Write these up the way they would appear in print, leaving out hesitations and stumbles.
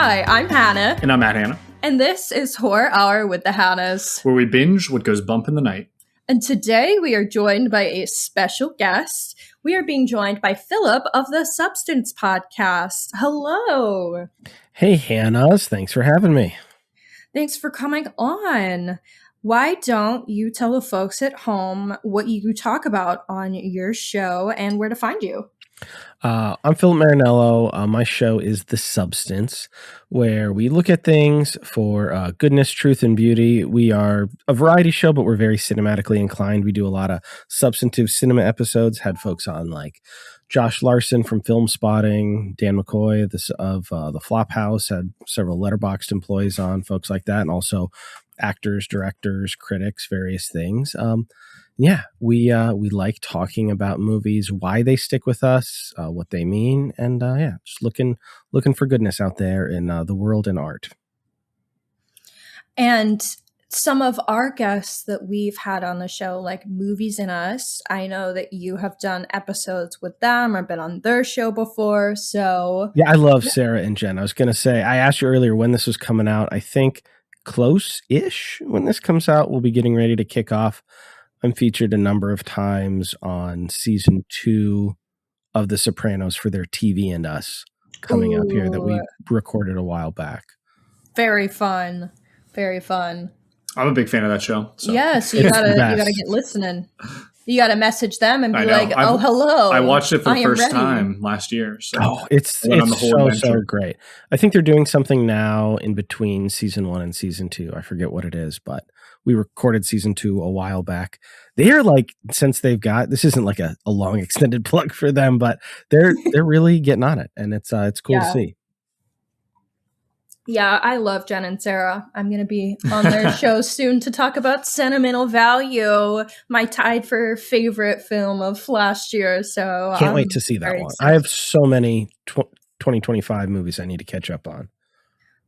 Hi, I'm Hannah. And I'm Matt Hannah. And this is Horror Hour with the Hannahs, where we binge what goes bump in the night. And today we are joined by a special guest. We are being joined by Phillip of the Substance Podcast. Hello. Hey, Hannahs. Thanks for having me. Thanks for coming on. Why don't you tell the folks at home what you talk about on your show and where to find you? I'm Phillip Marinello. My show is The Substance, where we look at things for goodness, truth, and beauty. We are a variety show, but we're very cinematically inclined. We do a lot of substantive cinema episodes. Had folks on like Josh Larson from Film Spotting, Dan McCoy of the Flophouse, had several Letterboxd employees on, folks like that, and also actors, directors, critics, various things. We like talking about movies, why they stick with us, what they mean, and just looking for goodness out there in the world and art. And some of our guests that we've had on the show, like Movies in Us, I know that you have done episodes with them or been on their show before. So yeah, I love Sarah and Jen. I was going to say, I asked you earlier when this was coming out. I think close-ish when this comes out, we'll be getting ready to kick off. I'm featured a number of times on season 2 of The Sopranos for their TV and Us coming up here that we recorded a while back. Very fun. Very fun. I'm a big fan of that show. So. Yeah, so you gotta get listening. You gotta message them and be like, "Oh, hello." I watched it for the first time last year. So it's so great. I think they're doing something now in between season 1 and season 2. I forget what it is, but we recorded season 2 a while back. They are like, since they've got, this isn't like a long extended plug for them, but they're really getting on it, and it's cool to see. Yeah, I love Jen and Sarah. I'm going to be on their show soon to talk about Sentimental Value, my tied for favorite film of last year. So can't wait to see that one. Excited. I have so many 2025 movies I need to catch up on.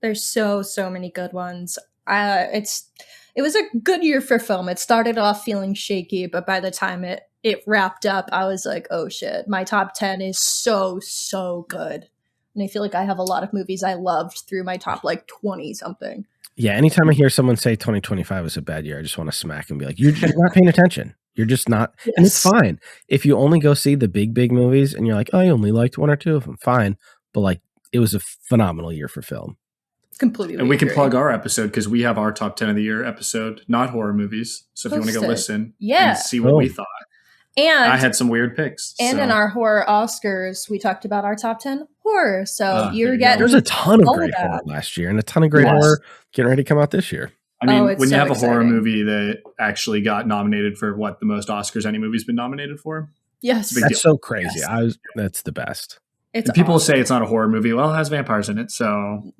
There's so many good ones. It was a good year for film. It started off feeling shaky, but by the time it wrapped up, I was like, oh shit, my top 10 is so good. And I feel like I have a lot of movies I loved through my top like 20 something. Yeah, anytime I hear someone say 2025 was a bad year, I just want to smack and be like, you're just not paying attention. You're just not. Yes. And it's fine. If you only go see the big movies and you're like, oh, I only liked 1 or 2 of them, fine. But like, it was a phenomenal year for film. Completely. And we can plug our episode because we have our top 10 of the year episode, not horror movies. So if you want to go listen and see what we thought. And I had some weird picks. And in our horror Oscars, we talked about our top 10 horror. So you're getting there's a ton of great horror last year and a ton of great horror getting ready to come out this year. I mean, when you have a horror movie that actually got nominated for the most Oscars any movie's been nominated for. Yes. That's so crazy. Yes. That's the best. People say it's not a horror movie. Well, it has vampires in it. So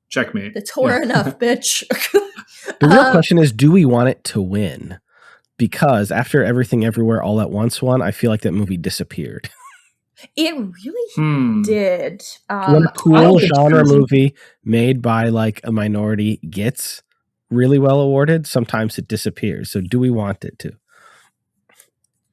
checkmate. It's horror enough, bitch. The real question is, do we want it to win? Because after Everything Everywhere All at Once won, I feel like that movie disappeared. It really did. When a cool genre movie made by like a minority gets really well awarded, sometimes it disappears. So do we want it to?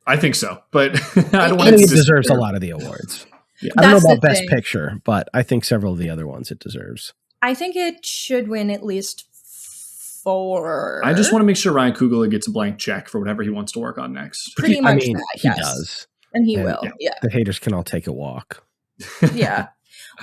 I think so, but I don't want it deserves a lot of the awards. Yeah. I don't know about Best Picture, but I think several of the other ones it deserves. I think it should win at least 4. I just want to make sure Ryan Coogler gets a blank check for whatever he wants to work on next. Pretty much he does. And he will. Yeah. The haters can all take a walk. Yeah.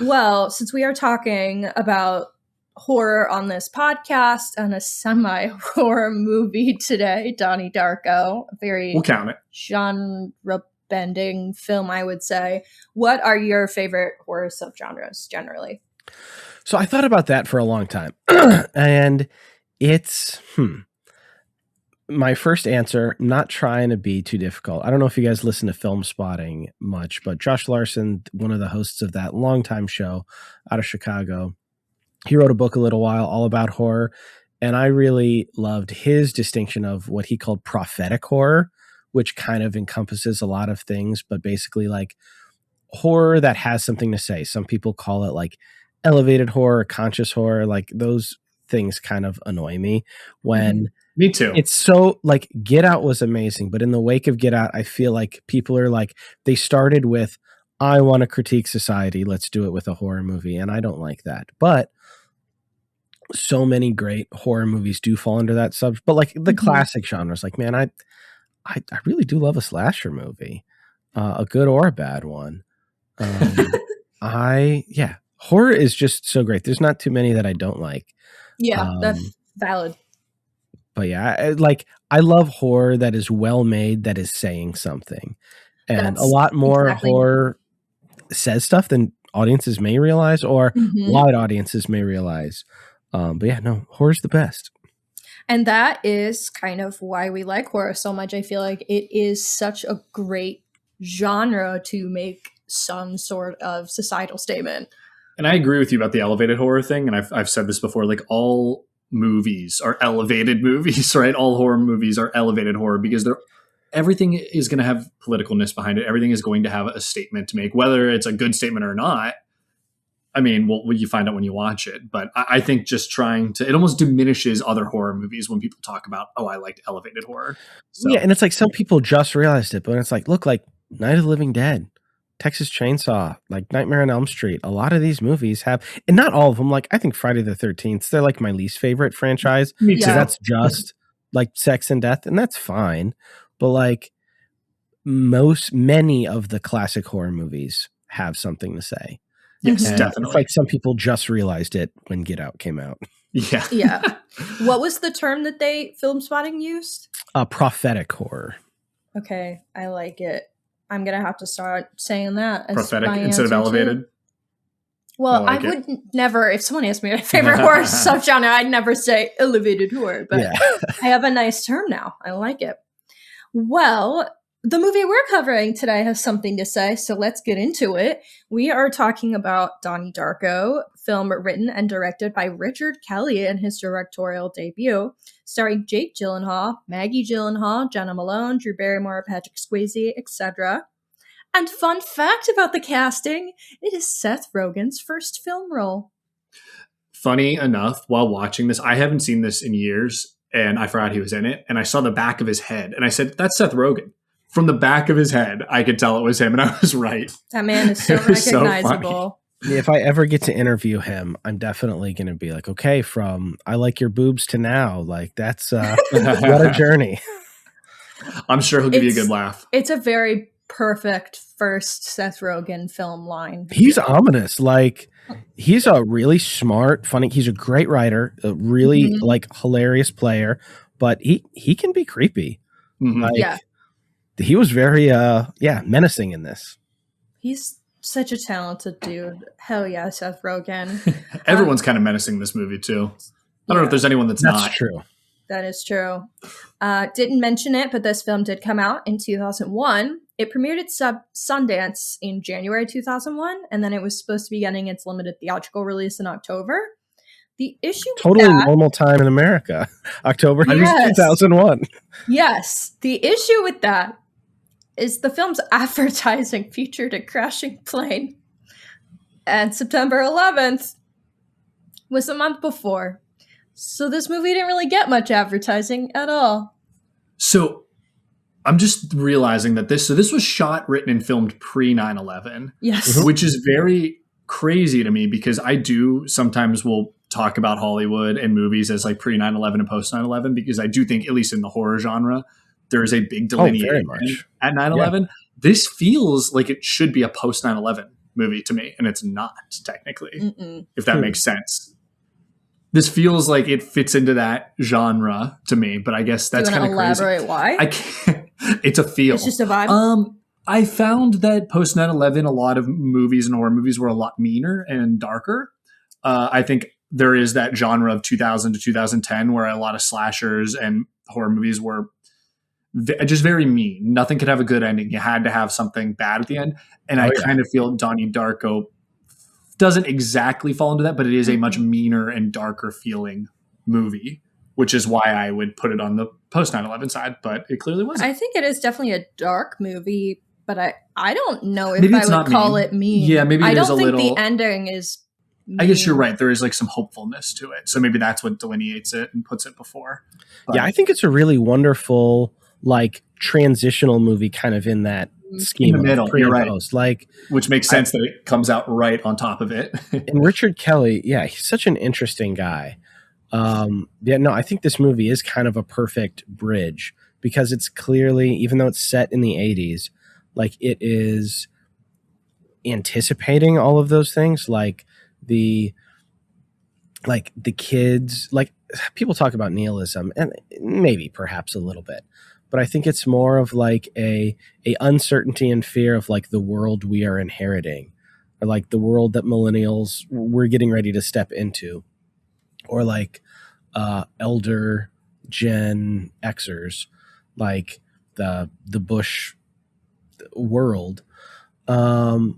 Well, since we are talking about horror on this podcast and a semi-horror movie today, Donnie Darko, a very we'll count it. genre-bending film, I would say. What are your favorite horror subgenres generally? So I thought about that for a long time. And it's my first answer, not trying to be too difficult. I don't know if you guys listen to Film Spotting much, but Josh Larson, one of the hosts of that longtime show out of Chicago, he wrote a book a little while all about horror. And I really loved his distinction of what he called prophetic horror, which kind of encompasses a lot of things, but basically like horror that has something to say. Some people call it like elevated horror, conscious horror, like those things kind of annoy me when me too. It's so like Get Out was amazing, but in the wake of Get Out, I feel like people are like, they started with I want to critique society. Let's do it with a horror movie. And I don't like that. But so many great horror movies do fall under that subject. But like the classic genres, like, man, I really do love a slasher movie, a good or a bad one. Horror is just so great. There's not too many that I don't like. Yeah, that's valid. But yeah, I love horror that is well made, that is saying something. And a lot more horror says stuff than audiences may realize, or wide audiences may realize. But yeah, no, horror's the best. And that is kind of why we like horror so much. I feel like it is such a great genre to make some sort of societal statement. And I agree with you about the elevated horror thing. And I've said this before, like all movies are elevated movies, right? All horror movies are elevated horror because everything is going to have politicalness behind it. Everything is going to have a statement to make, whether it's a good statement or not. I mean, well, you find out when you watch it. But I think just it almost diminishes other horror movies when people talk about, oh, I liked elevated horror. So. Yeah, and it's like some people just realized it, but it's like, look, like Night of the Living Dead, Texas Chainsaw, like Nightmare on Elm Street. A lot of these movies have, and not all of them, like I think Friday the 13th, they're like my least favorite franchise. Me too. That's just like sex and death, and that's fine. But like many of the classic horror movies have something to say. Yes, definitely. It's like some people just realized it when Get Out came out. Yeah. Yeah. What was the term that Film Spotting used? Prophetic horror. Okay, I like it. I'm going to have to start saying that. Prophetic instead of elevated? Well, I would never, if someone asked me my favorite horror subgenre, I'd never say elevated horror, but I have a nice term now. I like it. Well, the movie we're covering today has something to say, so let's get into it. We are talking about Donnie Darko, film written and directed by Richard Kelly in his directorial debut, starring Jake Gyllenhaal, Maggie Gyllenhaal, Jenna Malone, Drew Barrymore, Patrick Swayze, etc. And fun fact about the casting, it is Seth Rogen's first film role. Funny enough, while watching this, I haven't seen this in years, and I forgot he was in it, and I saw the back of his head, and I said, that's Seth Rogen. From the back of his head, I could tell it was him, and I was right. That man is so recognizable. If I ever get to interview him, I'm definitely going to be like, okay, from I like your boobs to now, like that's what a journey. I'm sure he'll give you a good laugh. It's a very perfect first Seth Rogen film line. He's ominous. Like he's a really smart, funny. He's a great writer, a really like hilarious player, but he can be creepy. Like, he was very menacing in this. He's such a talented dude. Hell yeah, Seth Rogen. Everyone's kind of menacing in this movie too. I don't know if there's anyone that's not. That's true. That is true. Didn't mention it, but this film did come out in 2001. It premiered at Sundance in January 2001, and then it was supposed to be getting its limited theatrical release in October. The issue totally normal time in America. October 2001. Yes. The issue with that is the film's advertising featured a crashing plane. And September 11th was a month before. So this movie didn't really get much advertising at all. So I'm just realizing that this was shot, written, and filmed pre 9/11. Yes. Which is very crazy to me because I do sometimes will talk about Hollywood and movies as like pre 9/11 and post 9/11 because I do think, at least in the horror genre, there is a big delineation at 9/11. Yeah. This feels like it should be a post 9/11 movie to me, and it's not technically, if that makes sense. This feels like it fits into that genre to me, but I guess that's kind of crazy. Elaborate why? I can't. It's a feel. It's just a vibe. I found that post 9/11, a lot of movies and horror movies were a lot meaner and darker. I think there is that genre of 2000 to 2010 where a lot of slashers and horror movies were just very mean. Nothing could have a good ending. You had to have something bad at the end. And I kind of feel Donnie Darko doesn't exactly fall into that, but it is a much meaner and darker feeling movie, which is why I would put it on the post 9/11 side, but it clearly wasn't. I think it is definitely a dark movie, but I don't know if I would call it mean. Yeah, maybe I don't think the ending is mean. I guess you're right. There is like some hopefulness to it. So maybe that's what delineates it and puts it before. But yeah, I think it's a really wonderful like transitional movie kind of in that scheme in the middle. of pre You're and right. post. Like, which makes sense that it comes out right on top of it. and Richard Kelly, yeah, he's such an interesting guy. I think this movie is kind of a perfect bridge because it's clearly, even though it's set in the 80s, like it is anticipating all of those things, like the kids, like people talk about nihilism and maybe perhaps a little bit, but I think it's more of like a uncertainty and fear of like the world we are inheriting, or like the world that millennials we're getting ready to step into, or like elder Gen Xers, like the Bush world. I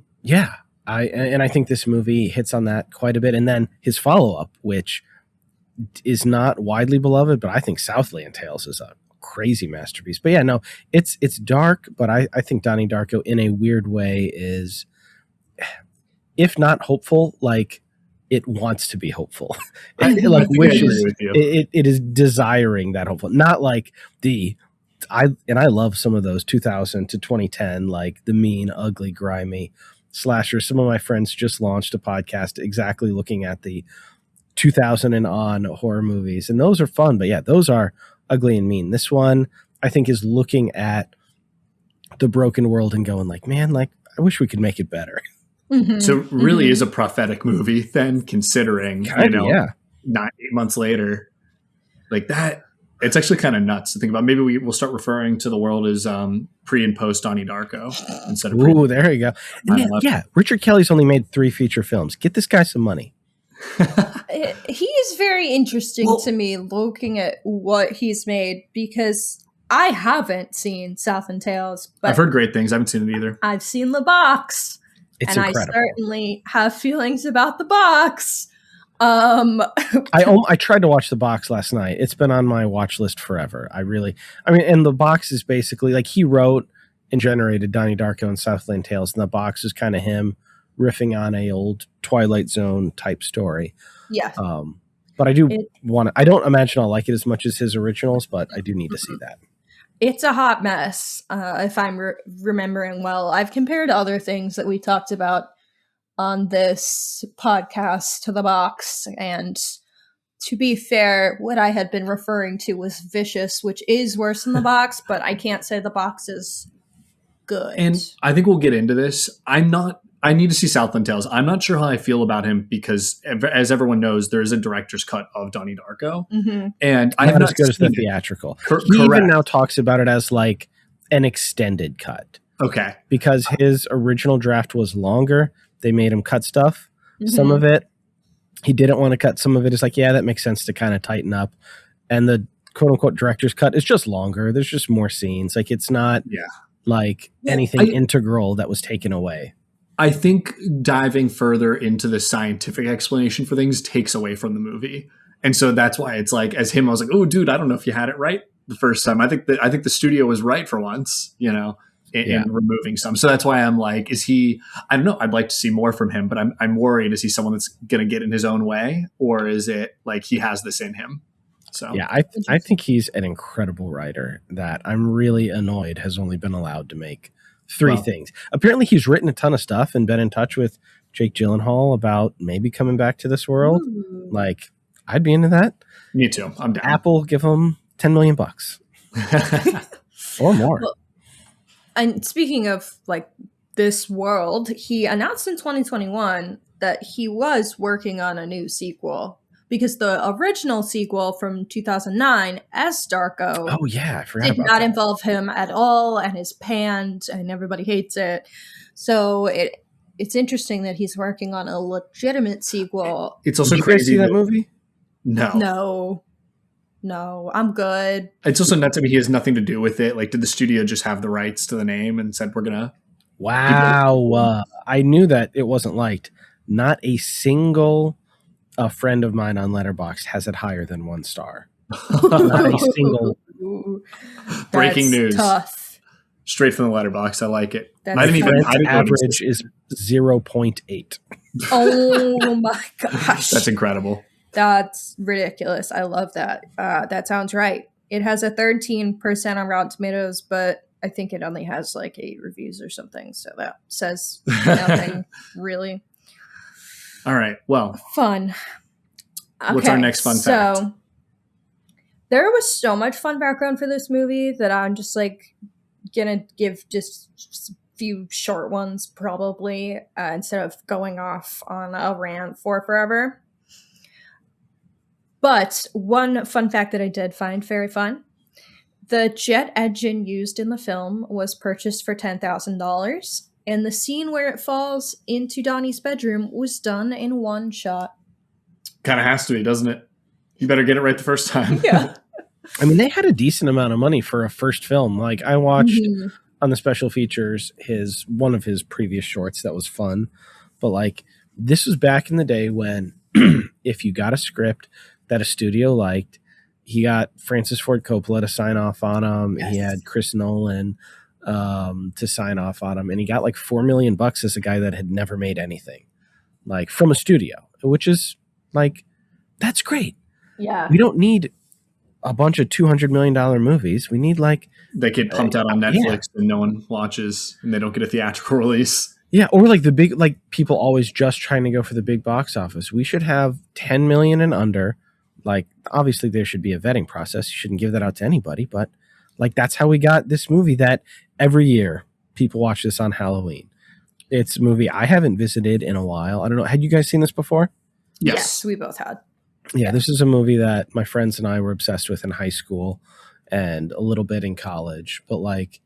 think this movie hits on that quite a bit. And then his follow-up, which is not widely beloved, but I think Southland Tales is a crazy masterpiece. But yeah, no, it's dark, but I think Donnie Darko in a weird way is, if not hopeful, like it wants to be hopeful. Like wishes it is desiring that hopeful, not like I love some of those 2000 to 2010, like the mean, ugly, grimy slashers. Some of my friends just launched a podcast exactly looking at the 2000 and on horror movies, and those are fun. But yeah, those are ugly and mean. This one, I think, is looking at the broken world and going like, man, like I wish we could make it better. Mm-hmm. So it really is a prophetic movie then, considering, Kinda, 8 months later, like that. It's actually kind of nuts to think about. Maybe we'll start referring to the world as pre and post Donnie Darko instead of pre. Ooh, there you go. Yeah, Richard Kelly's only made 3 feature films. Get this guy some money. He is very interesting to me looking at what he's made, because I haven't seen Southland Tales, but I've heard great things. I haven't seen it either. I've seen the box. It's and incredible. I certainly have feelings about the box. I tried to watch the box last night. It's been on my watch list forever. And the box is basically like he wrote and generated Donnie Darko and Southland Tales, and the box is kind of him riffing on a old Twilight Zone type story. Yeah. But I do I don't imagine I'll like it as much as his originals, but I do need to see that. It's a hot mess, if I'm remembering well. I've compared other things that we talked about on this podcast to the box, and to be fair, what I had been referring to was Vicious, which is worse than the box, but I can't say the box is good. And I think we'll get into this. I need to see Southland Tales. I'm not sure how I feel about him because, as everyone knows, there is a director's cut of Donnie Darko, and I have not as good as the theatrical. He even now talks about it as like an extended cut. Okay, because his original draft was longer. They made him cut stuff. Some of it he didn't want to cut. Some of it is like, yeah, that makes sense to kind of tighten up. And the quote unquote director's cut is just longer. There's just more scenes. Like it's not like anything integral that was taken away. I think diving further into the scientific explanation for things takes away from the movie. And so that's why it's like, as him, I was like, oh, dude, I don't know if you had it right the first time. I think the studio was right for once, in removing some. So that's why I'm like, is he, I don't know. I'd like to see more from him, but I'm worried. Is he someone that's going to get in his own way, or is it like he has this in him? So yeah, I think he's an incredible writer that I'm really annoyed has only been allowed to make 3 things. Apparently he's written a ton of stuff and been in touch with Jake Gyllenhaal about maybe coming back to this world. Ooh. Like I'd be into that. Me too. I'm down. Apple give him $10 million or more. Well, and speaking of like this world, he announced in 2021 that he was working on a new sequel, because the original sequel from 2009, as Darko, I forgot did not involve him at all, and is panned, and everybody hates it. So it's interesting that he's working on a legitimate sequel. It's also Did crazy. You guys see that movie? No, I'm good. It's also nuts. I mean, he has nothing to do with it. Like, did the studio just have the rights to the name and said, we're going to... Wow. I knew that it wasn't liked. Not a single friend of mine on Letterboxd has it higher than 1 star. Not a single. Breaking news. Tough. Straight from the Letterboxd. I like it. Average is 0.8. Oh my gosh. That's incredible. That's ridiculous. I love that. That sounds right. It has a 13% on Rotten Tomatoes, but I think it only has like 8 reviews or something, so that says nothing really. All right. Well, Fun. Okay, what's our next fun fact? So there was so much fun background for this movie that I'm just like gonna give just a few short ones probably instead of going off on a rant for forever. But one fun fact that I did find very fun. The jet engine used in the film was purchased for $10,000, and the scene where it falls into Donnie's bedroom was done in one shot. Kind of has to be, doesn't it? You better get it right the first time. Yeah. I mean, they had a decent amount of money for a first film. Like, I watched on the special features one of his previous shorts that was fun. But like, this was back in the day when if you got a script that a studio liked, he got Francis Ford Coppola to sign off on him. Yes. He had Chris Nolan to sign off on him, and he got like $4 million as a guy that had never made anything, like from a studio, which is like, that's great. Yeah, we don't need a bunch of $200 million movies. We need like they get pumped out on Netflix and no one watches, and they don't get a theatrical release. Yeah, or like the big, like people always just trying to go for the big box office. We should have 10 million and under. Like, obviously there should be a vetting process. You shouldn't give that out to anybody, but like that's how we got this movie that every year people watch this on Halloween. It's a movie I haven't visited in a while. I don't know. Had you guys seen this before? Yes, we both had. Yeah, this is a movie that my friends and I were obsessed with in high school and a little bit in college. But like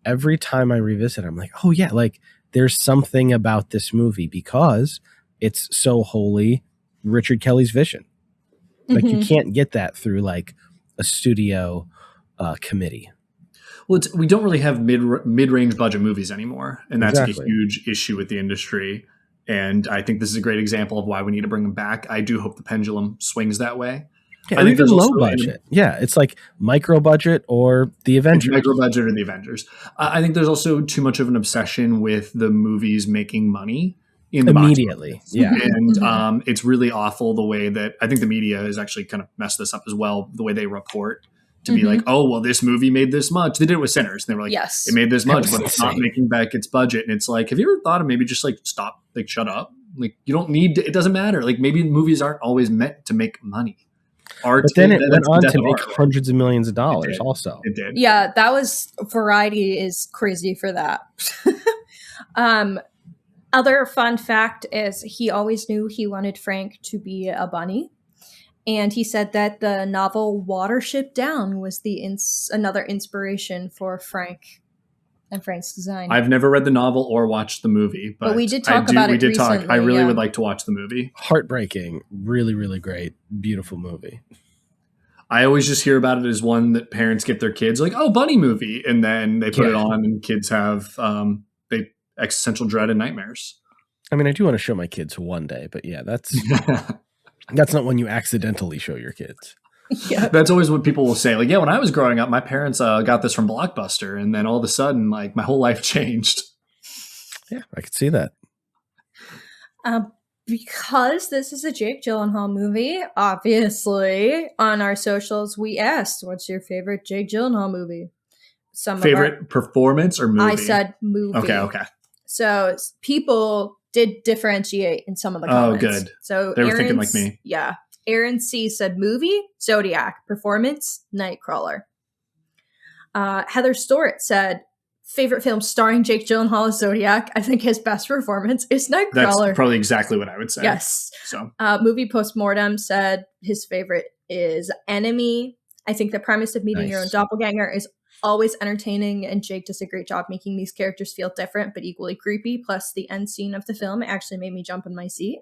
every time I revisit, I'm like, oh yeah, like there's something about this movie because it's so wholly Richard Kelly's vision. Like you can't get that through like a studio committee. Well, we don't really have mid-range budget movies anymore, and that's Exactly. a huge issue with the industry. And I think this is a great example of why we need to bring them back. I do hope the pendulum swings that way. Yeah, I think even there's low budget. Yeah, it's like micro budget or the Avengers. Micro budget or the Avengers. I think there's also too much of an obsession with the movies making money in the immediately. Yeah, and it's really awful the way that I think the media has actually kind of messed this up as well. The way they report to be like, oh, well, this movie made this much. They did it with Sinners. And they were like, yes, it made this much, but it's not making back its budget. And it's like, have you ever thought of maybe just like stop, like shut up? Like you don't need to, it doesn't matter. Like maybe movies aren't always meant to make money. Art, but then it went on to make hundreds of millions of dollars also. It did. Yeah, that was Variety is crazy for that. Other fun fact is he always knew he wanted Frank to be a bunny. And he said that the novel Watership Down was another inspiration for Frank and Frank's design. I've never read the novel or watched the movie, but we did talk about it recently. I really would like to watch the movie. Heartbreaking. Really, really great. Beautiful movie. I always just hear about it as one that parents get their kids like, oh, bunny movie. And then they put it on and kids have existential dread and nightmares. I mean, I do want to show my kids one day, but yeah, that's that's not when you accidentally show your kids. Yeah, that's always what people will say. Like, yeah, when I was growing up, my parents got this from Blockbuster, and then all of a sudden, like, my whole life changed. Yeah, I could see that. Because this is a Jake Gyllenhaal movie, obviously, on our socials, we asked, what's your favorite Jake Gyllenhaal movie? Favorite performance or movie? I said movie. Okay. So people did differentiate in some of the comments. Oh, good. So they were thinking like me. Yeah. Aaron C. said movie, Zodiac. Performance, Nightcrawler. Heather Stewart said favorite film starring Jake Gyllenhaal is Zodiac. I think his best performance is Nightcrawler. That's probably exactly what I would say. Yes. So, movie Postmortem said his favorite is Enemy. I think the premise of meeting your own doppelganger is always entertaining, and Jake does a great job making these characters feel different but equally creepy. Plus, the end scene of the film actually made me jump in my seat.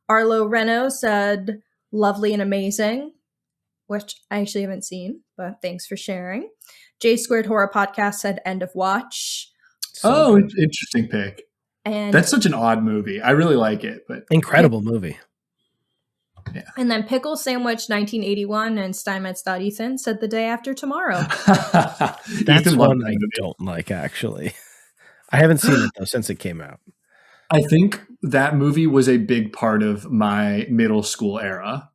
Arlo Reno said Lovely and Amazing, which I actually haven't seen, but thanks for sharing. J Squared Horror Podcast said End of Watch. Interesting pick. And that's such an odd movie. I really like it, but incredible movie. Yeah. And then Pickle Sandwich 1981 and Steinmetz Ethan said The Day After Tomorrow. That's one I don't like, actually. I haven't seen it though since it came out. I think that movie was a big part of my middle school era.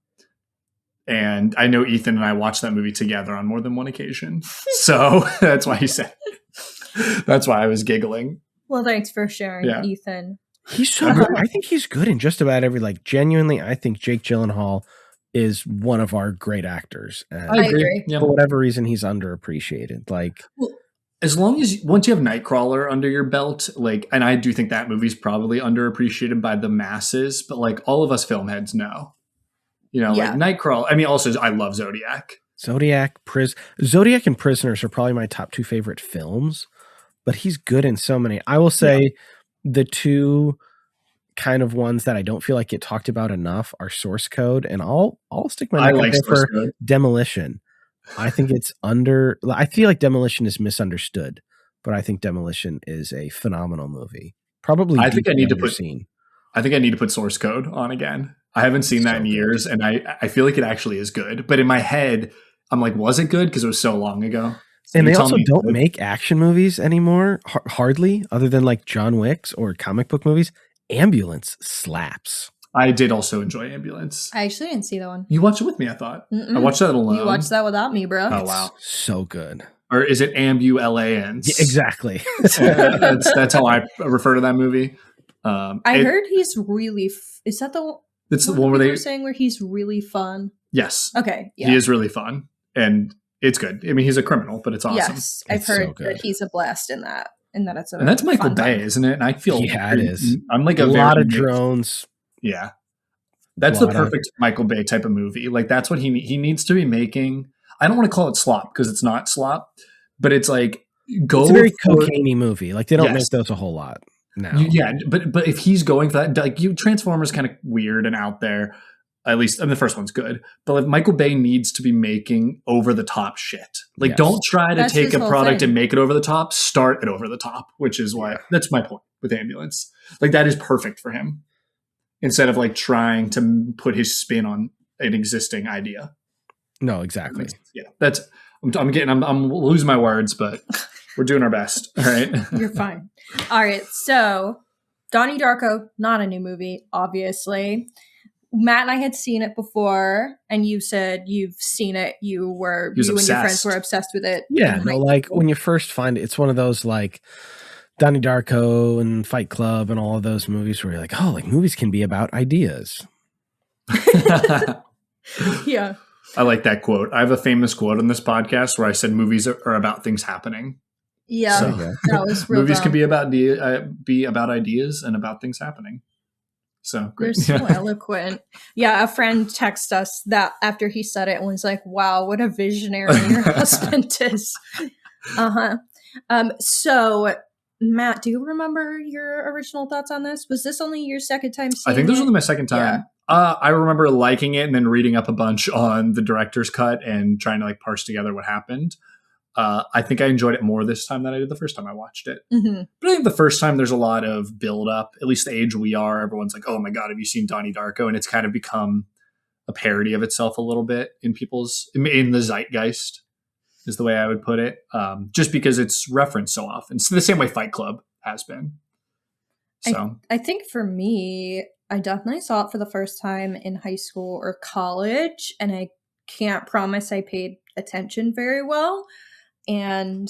And I know Ethan and I watched that movie together on more than one occasion. So that's why he said, that's why I was giggling. Well, thanks for sharing, Ethan. He's so good. I think he's good in just about every, like, genuinely, I think Jake Gyllenhaal is one of our great actors. I agree. For whatever reason, he's underappreciated. Like, as long as once you have Nightcrawler under your belt, like, and I do think that movie's probably underappreciated by the masses, but like all of us film heads know, you know, like Nightcrawler. I mean, also I love Zodiac. Zodiac and Prisoners are probably my top 2 favorite films, but he's good in so many. I will say the 2 kind of ones that I don't feel like get talked about enough are Source Code, and I'll stick my neck out there for Demolition. I think it's I feel like Demolition is misunderstood, but I think Demolition is a phenomenal movie. Probably I think I need to put Source Code on again. I haven't seen that in years, and I feel like it actually is good. But in my head, I'm like, was it good? Because it was so long ago. So and they also don't make action movies anymore, hardly, other than like John Wick's or comic book movies. Ambulance slaps. I did also enjoy Ambulance. I actually didn't see that one. You watched it with me, I thought. I watched that alone. You watched that without me, bro. Oh, wow. It's so good. Or is it Ambulance? Yeah, exactly. That's how I refer to that movie. I heard he's really... is that the one? It's the one where they were saying where he's really fun? Yes. Okay. Yeah. He is really fun. And it's good. I mean, he's a criminal, but it's awesome. Yes. I've heard that he's a blast in that. And that's Michael Bay, isn't it? And I feel it is. I'm like a lot of drones. Yeah, that's the perfect Michael Bay type of movie. Like that's what he needs to be making. I don't want to call it slop because it's not slop, but it's like it's a very cocaine-y movie. Like they don't make those a whole lot now. But if he's going for that, like Transformers, kind of weird and out there. At least, and the first one's good, but like Michael Bay needs to be making over the top shit. Like, don't try to take a product and make it over the top. Start it over the top, which is why that's my point with Ambulance. Like, that is perfect for him instead of like trying to put his spin on an existing idea. No, exactly. Yeah, that's I'm losing my words, but we're doing our best. All right, you're fine. All right, so Donnie Darko, not a new movie, obviously. Matt and I had seen it before, and you said you've seen it. You and your friends were obsessed with it. Yeah, no, like when you first find it, it's one of those like Donnie Darko and Fight Club and all of those movies where you're like, oh, like movies can be about ideas. Yeah. I like that quote. I have a famous quote on this podcast where I said movies are about things happening. Yeah, so, that was real movies dumb. can be about ideas and about things happening. So great. You're so eloquent. Yeah, a friend texted us that after he said it and was like, wow, what a visionary your husband is. So Matt, do you remember your original thoughts on this? Was this only your second time seeing it? I think this was only my second time. Yeah. I remember liking it and then reading up a bunch on the director's cut and trying to like parse together what happened. I think I enjoyed it more this time than I did the first time I watched it. Mm-hmm. But I think the first time there's a lot of build up, at least the age we are. Everyone's like, oh my God, have you seen Donnie Darko? And it's kind of become a parody of itself a little bit in the zeitgeist is the way I would put it. Just because it's referenced so often. It's the same way Fight Club has been. So I think for me, I definitely saw it for the first time in high school or college. And I can't promise I paid attention very well. And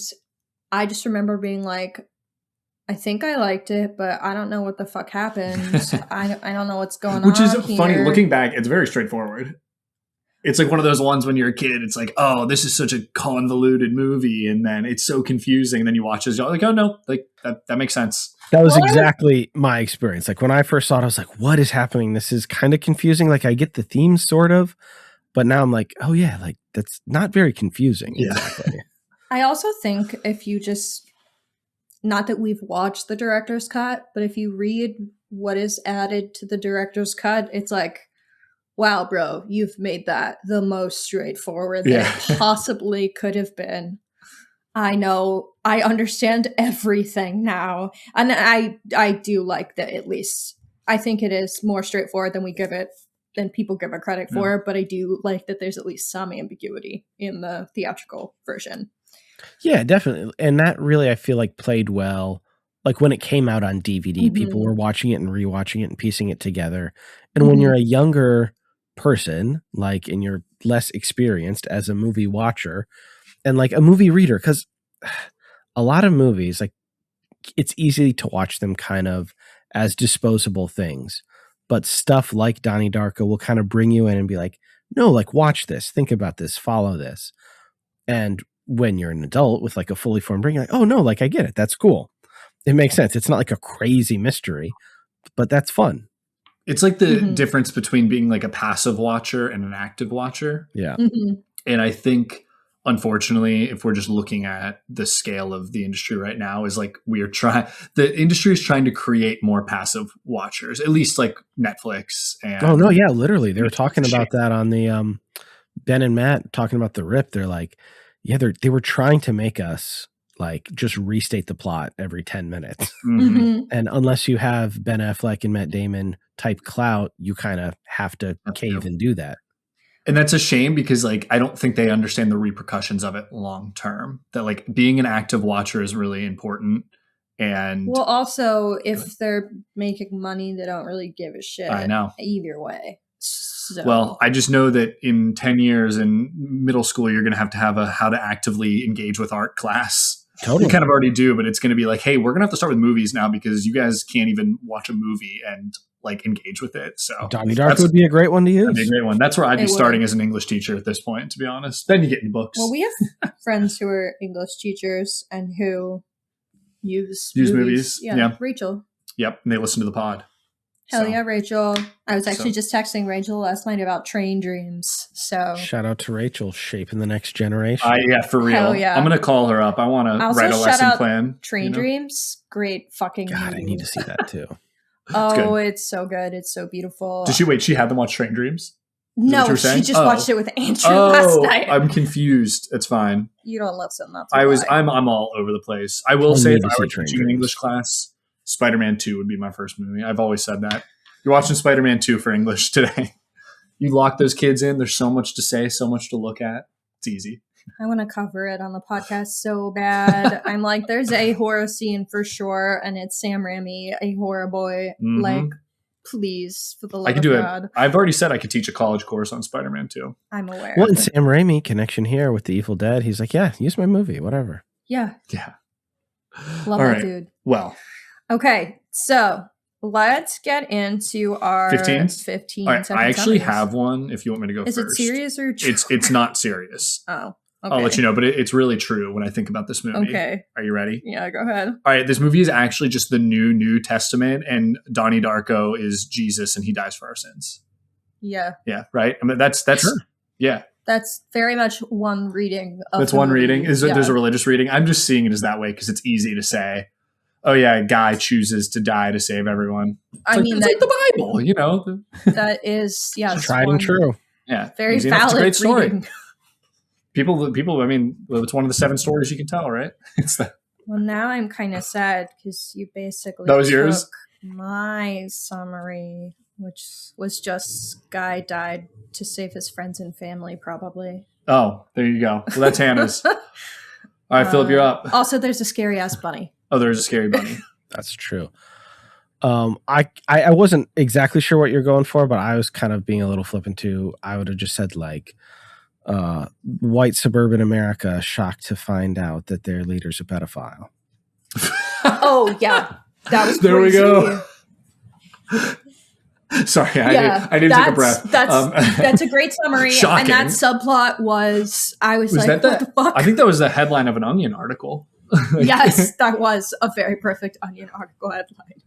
I just remember being like, I think I liked it, but I don't know what the fuck happened. I don't know what's going on. Which is funny. Looking back, it's very straightforward. It's like one of those ones when you're a kid, it's like, oh, this is such a convoluted movie. And then it's so confusing. And then you watch it, you're like, oh no, like that makes sense. That was exactly my experience. Like when I first saw it, I was like, what is happening? This is kind of confusing. Like I get the theme sort of, but now I'm like, oh yeah, like that's not very confusing. Yeah. Exactly. I also think if you just, not that we've watched the director's cut, but if you read what is added to the director's cut, it's like, wow, bro, you've made that the most straightforward that it possibly could have been. I know, I understand everything now. And I do like that at least. I think it is more straightforward than people give it credit for, but I do like that there's at least some ambiguity in the theatrical version. Yeah, definitely. And that really, I feel like played well. Like when it came out on DVD, people were watching it and rewatching it and piecing it together. And when you're a younger person, like, and you're less experienced as a movie watcher and like a movie reader, because a lot of movies, like, it's easy to watch them kind of as disposable things, but stuff like Donnie Darko will kind of bring you in and be like, no, like, watch this, think about this, follow this. And when you're an adult with like a fully formed brain, you're like, oh no, like, I get it, that's cool, it makes sense, it's not like a crazy mystery, but that's fun. It's like the difference between being like a passive watcher and an active watcher. Yeah. And I think, unfortunately, if we're just looking at the scale of the industry right now, is like the industry is trying to create more passive watchers, at least like Netflix. And oh no, yeah, literally, they were talking about that on the Ben and Matt talking about The Rip. They're like, yeah, they were trying to make us like just restate the plot every 10 minutes. And unless you have Ben Affleck and Matt Damon type clout, you kind of have to cave and do that. And that's a shame, because like, I don't think they understand the repercussions of it long term, that like being an active watcher is really important. And well, also, if they're making money, they don't really give a shit. I know. Either way. So. Well, I just know that in 10 years in middle school, you're going to have a how to actively engage with art class. Totally. You kind of already do, but it's going to be like, hey, we're going to have to start with movies now, because you guys can't even watch a movie and like engage with it. So Donnie Darko would be a great one to use. That'd be a great one. That's where I'd be starting as an English teacher at this point, to be honest. Then you get into books. Well, we have friends who are English teachers and who use movies. Yeah. Rachel. Yep. And they listen to the pod. Hell yeah, Rachel. I was actually just texting Rachel last night about train dreams. So shout out to Rachel, shaping the next generation. Yeah, for real. Hell yeah. I'm going to call her up. I want to write a lesson plan. Train Dreams. Great fucking God, movie. I need to see that too. It's so good. It's so beautiful. She had them watch Train Dreams? No, she just watched it with Andrew last night. I'm confused. It's fine. You don't listen. That's I'm all over the place. I will say, if I were teaching an English class, Spider-Man 2 would be my first movie. I've always said that. You're watching Spider-Man 2 for English today. You lock those kids in. There's so much to say, so much to look at. It's easy. I want to cover it on the podcast so bad. I'm like, there's a horror scene for sure, and it's Sam Raimi, a horror boy. Like, please, for the love of God. I've already said I could teach a college course on Spider-Man 2. I'm aware. Well, and Sam Raimi connection here with the Evil Dead. He's like, yeah, use my movie, whatever. Yeah. Love all that right. dude. Well. Okay, so let's get into our 15 right, I actually have one if you want me to go first. Is it serious or true? It's not serious. Oh, okay. I'll let you know, but it's really true when I think about this movie. Okay. Are you ready? Yeah, go ahead. All right, this movie is actually just the New Testament, and Donnie Darko is Jesus, and he dies for our sins. Yeah. Yeah, right? I mean, that's sure. Yeah. That's very much one reading. That's one reading. There's a religious reading. I'm just seeing it as that way because it's easy to say, oh yeah, a guy chooses to die to save everyone. It's like the Bible, you know. That is, tried and true. Yeah, very valid. It's a great story. Reading. People. I mean, it's one of the 7 stories you can tell, right? It's that. Well, now I'm kind of sad because you basically that was yours. My summary, which was just guy died to save his friends and family, probably. Oh, there you go. Well, that's Hannah's. All right, Phillip, you're up. Also, there's a scary ass bunny. Oh, there's a scary bunny. That's true. I wasn't exactly sure what you're going for, but I was kind of being a little flippant too. I would have just said like, white suburban America shocked to find out that their leader's a pedophile. Oh yeah, that was there. Crazy. We go. Sorry, I didn't take a breath. That's a great summary. Shocking. And that subplot was like, what the fuck? I think that was the headline of an Onion article. Yes, that was a very perfect Onion article headline.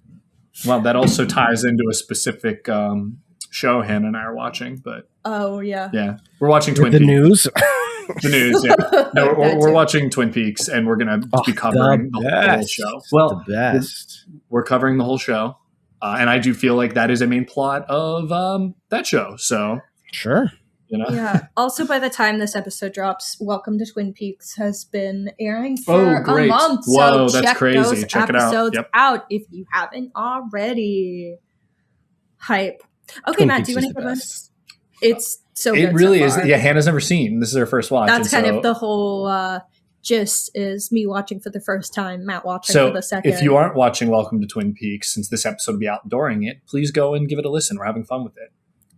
Well, that also ties into a specific show Hannah and I are watching. But oh yeah, we're watching Twin Peaks. News. The news, yeah. No, we're watching Twin Peaks, and we're going to be covering the whole show. Well, the best. We're covering the whole show, and I do feel like that is a main plot of that show. So sure. You know? Yeah. Also, by the time this episode drops, Welcome to Twin Peaks has been airing for a month. Whoa, so that's crazy. Those check it out. Episodes out if you haven't already. Hype. Okay, Twin Matt, Peaks do you want to give us? It's so good. It really so is. Yeah, Hannah's never seen. This is her first watch. That's kind of the whole gist is me watching for the first time, Matt watching for the second. If you aren't watching Welcome to Twin Peaks, since this episode will be out during it, please go and give it a listen. We're having fun with it.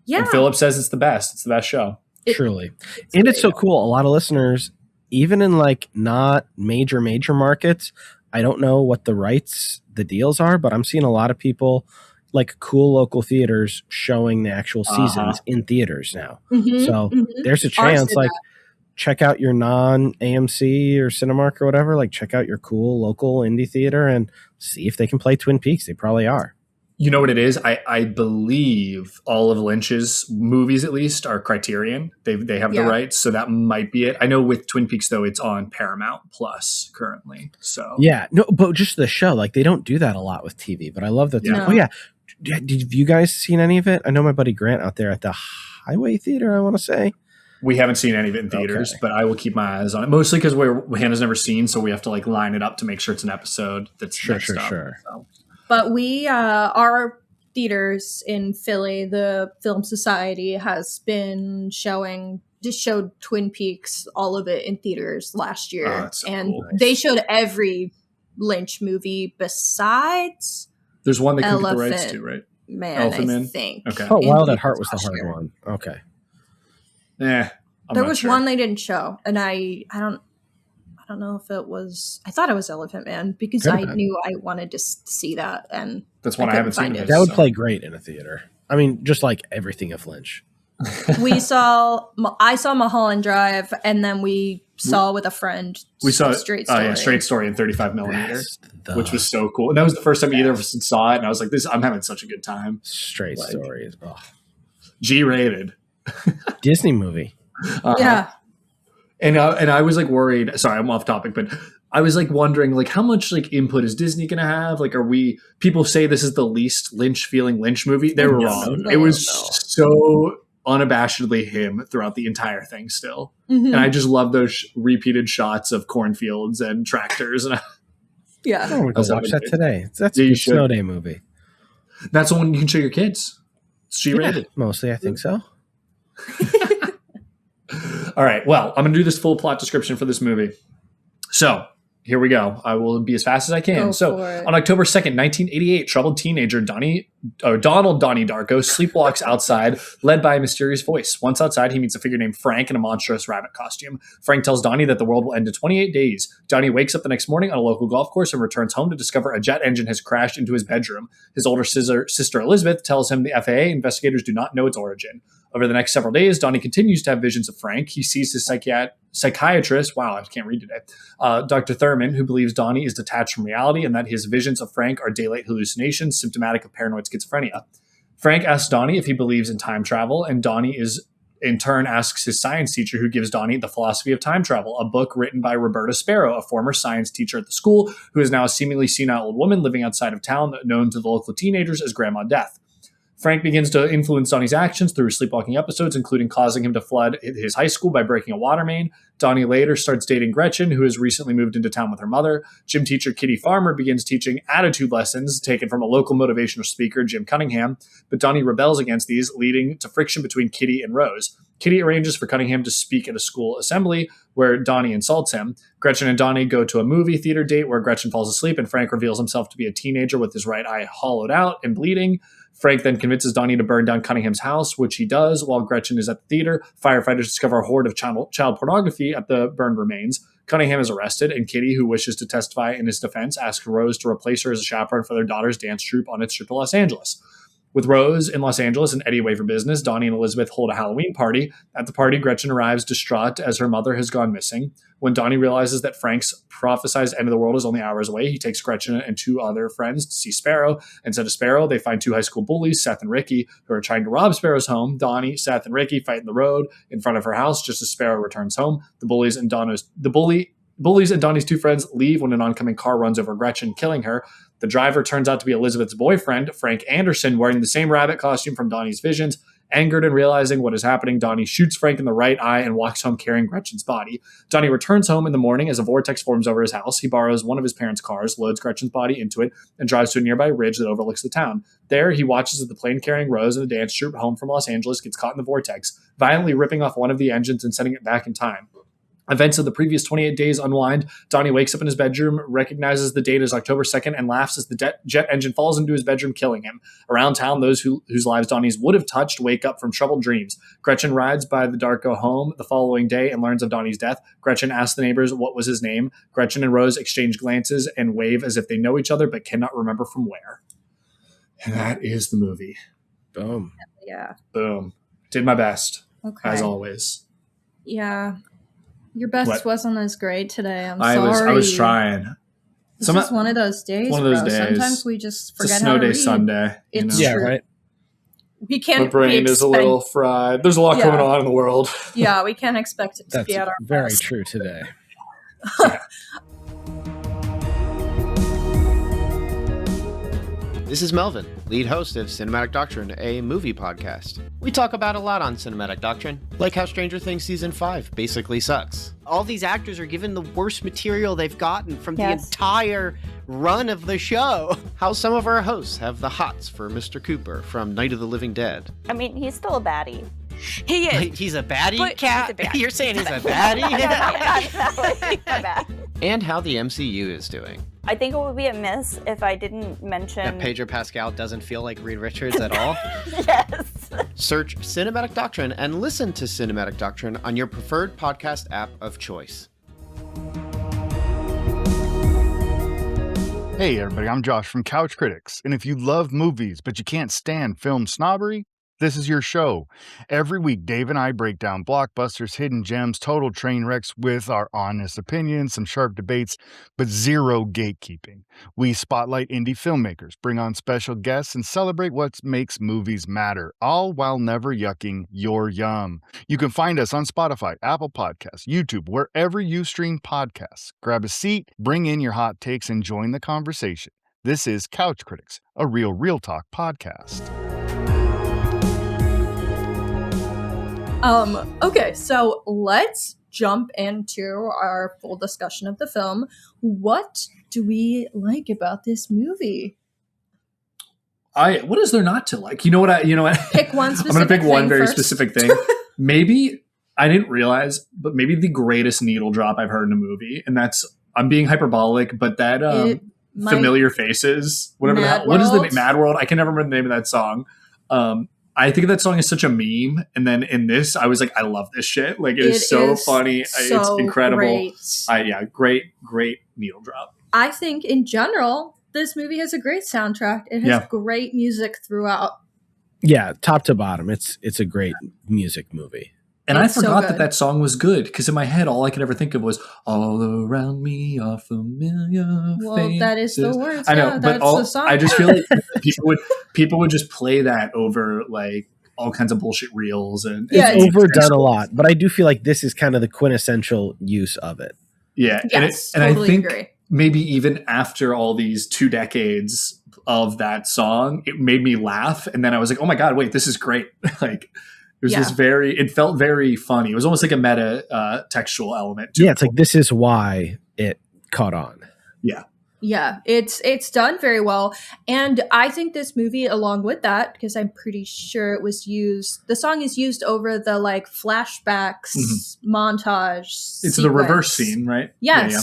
Yeah. And Phillip says it's the best. It's the best show. Truly. And it's so cool. A lot of listeners, even in like not major markets, I don't know what the deals are, but I'm seeing a lot of people like cool local theaters showing the actual seasons in theaters now. So there's a chance, like, check out your non-AMC or Cinemark or whatever, like check out your cool local indie theater and see if they can play Twin Peaks. They probably are. You know what it is? I believe all of Lynch's movies, at least, are Criterion. They have the rights, so that might be it. I know with Twin Peaks, though, it's on Paramount Plus currently. So yeah, no, but just the show, like they don't do that a lot with TV. But I love that. Yeah. Oh yeah, did you guys seen any of it? I know my buddy Grant out there at the Highway Theater, I want to say. We haven't seen any of it in theaters, but I will keep my eyes on it. Mostly because Hannah's never seen, so we have to like line it up to make sure it's an episode that's sure. So. But we, our theaters in Philly, the Film Society has been showed Twin Peaks, all of it in theaters last year. Oh, that's so and cool. they showed every Lynch movie besides There's one they couldn't get the rights to, right? Man, I think. Okay. Oh, Wild at Heart was the hard one. Okay. Yeah. There was one they didn't show, and I don't know if it was. I thought it was Elephant Man because I knew I wanted to see that, and that's one I haven't seen. That would play great in a theater. I mean, just like everything of Lynch. I saw Mulholland Drive, and then we saw with a friend. We saw Straight Story. Straight Story in 35 millimeter, which was so cool. And that was the first time either of us saw it, and I was like, I'm having such a good time. Straight Story is G-rated Disney movie. Yeah. And I was like worried. Sorry, I'm off topic, but I was like wondering like how much like input is Disney going to have? Like, people say this is the least Lynch feeling Lynch movie. They were wrong. It was so unabashedly him throughout the entire thing still. And I just love those repeated shots of cornfields and tractors. And yeah. I'm going to go watch that today. That's a snow day movie. That's the one you can show your kids. It's G-rated. Mostly, I think so. All right. Well, I'm going to do this full plot description for this movie. So here we go. I will be as fast as I can. On October 2nd, 1988, troubled teenager Donnie Darko sleepwalks outside, led by a mysterious voice. Once outside, he meets a figure named Frank in a monstrous rabbit costume. Frank tells Donnie that the world will end in 28 days. Donnie wakes up the next morning on a local golf course and returns home to discover a jet engine has crashed into his bedroom. His older sister Elizabeth tells him the FAA investigators do not know its origin. Over the next several days, Donnie continues to have visions of Frank. He sees his psychiatrist, wow, I can't read today, Dr. Thurman, who believes Donnie is detached from reality and that his visions of Frank are daylight hallucinations symptomatic of paranoid schizophrenia. Frank asks Donnie if he believes in time travel, and Donnie in turn asks his science teacher, who gives Donnie The Philosophy of Time Travel, a book written by Roberta Sparrow, a former science teacher at the school, who is now a seemingly senile old woman living outside of town, known to the local teenagers as Grandma Death. Frank begins to influence Donnie's actions through sleepwalking episodes, including causing him to flood his high school by breaking a water main. Donnie later starts dating Gretchen, who has recently moved into town with her mother. Gym teacher Kitty Farmer begins teaching attitude lessons taken from a local motivational speaker, Jim Cunningham, but Donnie rebels against these, leading to friction between Kitty and Rose. Kitty arranges for Cunningham to speak at a school assembly where Donnie insults him. Gretchen and Donnie go to a movie theater date where Gretchen falls asleep and Frank reveals himself to be a teenager with his right eye hollowed out and bleeding. Frank then convinces Donnie to burn down Cunningham's house, which he does while Gretchen is at the theater. Firefighters discover a hoard of child pornography at the burned remains. Cunningham is arrested, and Kitty, who wishes to testify in his defense, asks Rose to replace her as a chaperone for their daughter's dance troupe on its trip to Los Angeles. With Rose in Los Angeles and Eddie away for business, Donnie and Elizabeth hold a Halloween party. At the party, Gretchen arrives distraught as her mother has gone missing. When Donnie realizes that Frank's prophesized end of the world is only hours away, he takes Gretchen and two other friends to see Sparrow. Instead of Sparrow, they find two high school bullies, Seth and Ricky, who are trying to rob Sparrow's home. Donnie, Seth, and Ricky fight in the road in front of her house just as Sparrow returns home. The bullies and Donnie's two friends leave when an oncoming car runs over Gretchen, killing her. The driver turns out to be Elizabeth's boyfriend, Frank Anderson, wearing the same rabbit costume from Donnie's visions. Angered and realizing what is happening, Donnie shoots Frank in the right eye and walks home carrying Gretchen's body. Donnie returns home in the morning as a vortex forms over his house. He borrows one of his parents' cars, loads Gretchen's body into it, and drives to a nearby ridge that overlooks the town. There, he watches as the plane carrying Rose and the dance troupe home from Los Angeles gets caught in the vortex, violently ripping off one of the engines and sending it back in time. Events of the previous 28 days unwind. Donnie wakes up in his bedroom, recognizes the date as October 2nd, and laughs as the jet engine falls into his bedroom, killing him. Around town, those whose lives Donnie's would have touched wake up from troubled dreams. Gretchen rides by the Darko home the following day and learns of Donnie's death. Gretchen asks the neighbors what was his name. Gretchen and Rose exchange glances and wave as if they know each other but cannot remember from where. And that is the movie. Boom. Yeah. Boom. Did my best, as Okay. always. Yeah. Your best What? wasn't as great today. I'm I sorry. was trying. This is one of those days, one of those bro. days. Sometimes we just It's a forget snow how to day read. Sunday. You know? It's Yeah, true. right. We can't. My brain is a little fried. There's a lot going on in the world. Yeah, we can't expect it to That's be at our very best. true today. This is Melvin, lead host of Cinematic Doctrine, a movie podcast. We talk about a lot on Cinematic Doctrine, like how Stranger Things Season 5 basically sucks. All these actors are given the worst material they've gotten from the entire run of the show. How some of our hosts have the hots for Mr. Cooper from Night of the Living Dead. I mean, he's still a baddie. He is. He's a baddie, But Cat? he's a baddie. You're saying he's a baddie? Not bad. And how the MCU is doing. I think it would be a miss if I didn't mention. That Pedro Pascal doesn't feel like Reed Richards at all. Yes. Search Cinematic Doctrine and listen to Cinematic Doctrine on your preferred podcast app of choice. Hey everybody, I'm Josh from Couch Critics, and if you love movies but you can't stand film snobbery, this is your show. Every week, Dave and I break down blockbusters, hidden gems, total train wrecks with our honest opinions, some sharp debates, but zero gatekeeping. We spotlight indie filmmakers, bring on special guests, and celebrate what makes movies matter, all while never yucking your yum. You can find us on Spotify, Apple Podcasts, YouTube, wherever you stream podcasts. Grab a seat, bring in your hot takes, and join the conversation. This is Couch Critics, a real talk podcast. Okay, so let's jump into our full discussion of the film. What do we like about this movie? What is there not to like? You know what? Pick one specific I'm going to pick one thing very first. specific thing. Maybe I didn't realize, but maybe the greatest needle drop I've heard in a movie, and that's I'm being hyperbolic, but that Familiar Faces, whatever Mad that. What is the World? name? Mad World. I can never remember the name of that song. I think that song is such a meme, and then in this, I was like, I love this shit. Like it is so funny. so it's incredible. Great. Great needle drop. I think in general, this movie has a great soundtrack. It has great music throughout. Yeah, top to bottom, it's a great music movie. And It's I so forgot good. that song was good because in my head, all I could ever think of was "All around me are familiar Well, that is the faces." words. I know, yeah, but that's the song. I just feel like people would just play that over like all kinds of bullshit reels and Yeah, It's overdone a lot, but I do feel like this is kind of the quintessential use of it. yeah, Yes, and totally I think agree. maybe even after all these 2 decades of that song, it made me laugh, and then I was like, oh my god, wait, this is great! Like. It was just it felt very funny. It was almost like a meta textual element. Yeah, it's like this is why it caught on. Yeah. Yeah, it's done very well. And I think this movie, along with that, because I'm pretty sure it was used, the song is used over the like flashbacks montage. It's the reverse scene, right? Yes. Yeah.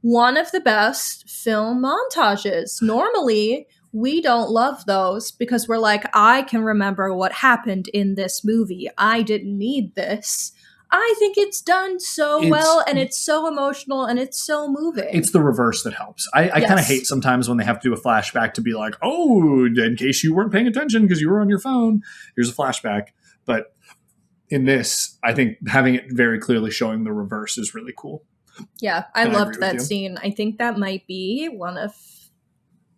One of the best film montages. Normally, we don't love those because we're like, I can remember what happened in this movie. I didn't need this. I think it's done so well, and it's so emotional, and it's so moving. It's the reverse that helps. I kind of hate sometimes when they have to do a flashback to be like, oh, in case you weren't paying attention because you were on your phone, here's a flashback. But in this, I think having it very clearly showing the reverse is really cool. Yeah, I And I loved agree with that you. scene. I think that might be one of,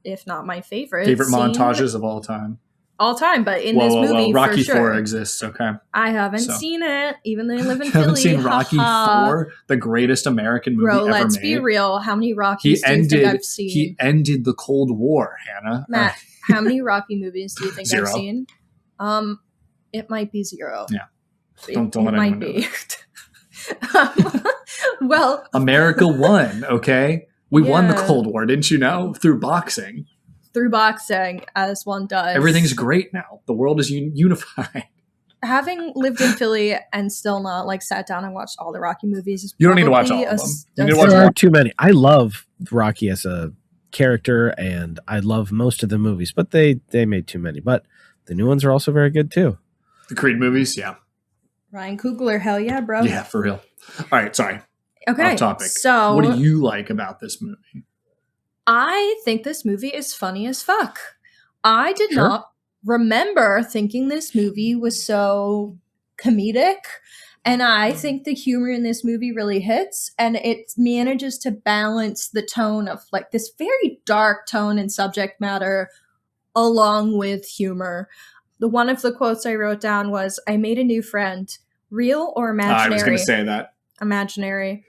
if not my favorite scene montages of all time. all time, but in this movie, Rocky for sure. IV exists. Okay, I haven't So. seen it, even though I live in you Philly. haven't seen Rocky haha. IV, the greatest American movie Bro, ever let's made. be real. How many Rockies do you think I've seen? He ended the Cold War, Hannah. Matt, how many Rocky movies do you think Zero. I've seen? It might be 0. Yeah. It, Don't it let might anyone know be. Well, America won. Okay, we won the Yeah. Cold War, didn't you know? Through boxing. through boxing, as one does. Everything's great now. The world is unified. having lived in Philly and still not like sat down and watched all the Rocky movies is You don't need to watch all probably of them. You a need to watch There one. are too many. I love Rocky as a character, and I love most of the movies, but they made too many. But the new ones are also very good too. The Creed movies, yeah. Ryan Coogler, hell yeah, bro. Yeah, for real. All right, sorry. Okay. Off topic. So What do you like about this movie? I think this movie is funny as fuck. I did Sure. not remember thinking this movie was so comedic. And I think the humor in this movie really hits, and it manages to balance the tone of like this very dark tone and subject matter along with humor. One of the quotes I wrote down was, "I made a new friend, real or I imaginary?" was going to say that. Imaginary.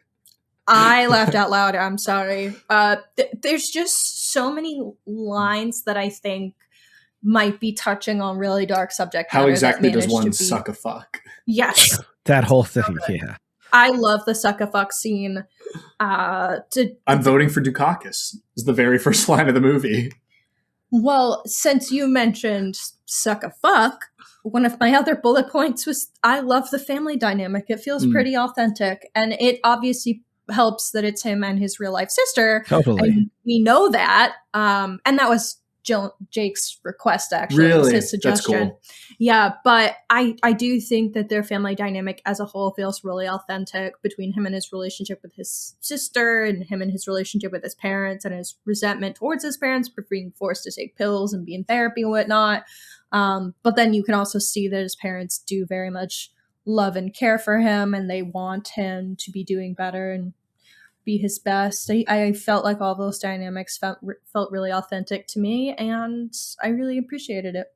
I laughed out loud. I'm sorry. There's just so many lines that I think might be touching on really dark subject matter. How that exactly does managed one to be- suck a fuck? Yes. That whole thing, yeah. I love the suck a fuck scene. I'm voting for Dukakis is the very first line of the movie. Well, since you mentioned suck a fuck, one of my other bullet points was I love the family dynamic. It feels pretty authentic, and it obviously helps that it's him and his real life sister. Totally. And we know that. And that was Jake's request, actually. It was Really? his suggestion. That's cool. Yeah, but I do think that their family dynamic as a whole feels really authentic between him and his relationship with his sister and him and his relationship with his parents and his resentment towards his parents for being forced to take pills and be in therapy and whatnot. But then you can also see that his parents do very much love and care for him, and they want him to be doing better and be his best. I felt like all those dynamics felt really authentic to me, and I really appreciated it.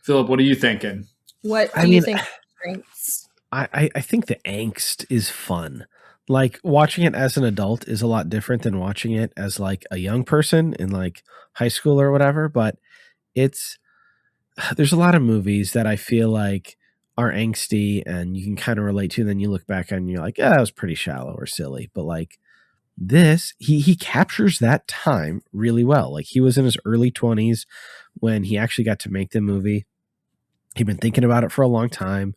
Phillip, what are you thinking? What I do you mean, think? Strengths? I think the angst is fun. Like watching it as an adult is a lot different than watching it as like a young person in like high school or whatever. But there's a lot of movies that I feel like are angsty and you can kind of relate to. And then you look back and you're like, yeah, that was pretty shallow or silly. But like this, he captures that time really well. Like he was in his early 20s when he actually got to make the movie. He'd been thinking about it for a long time.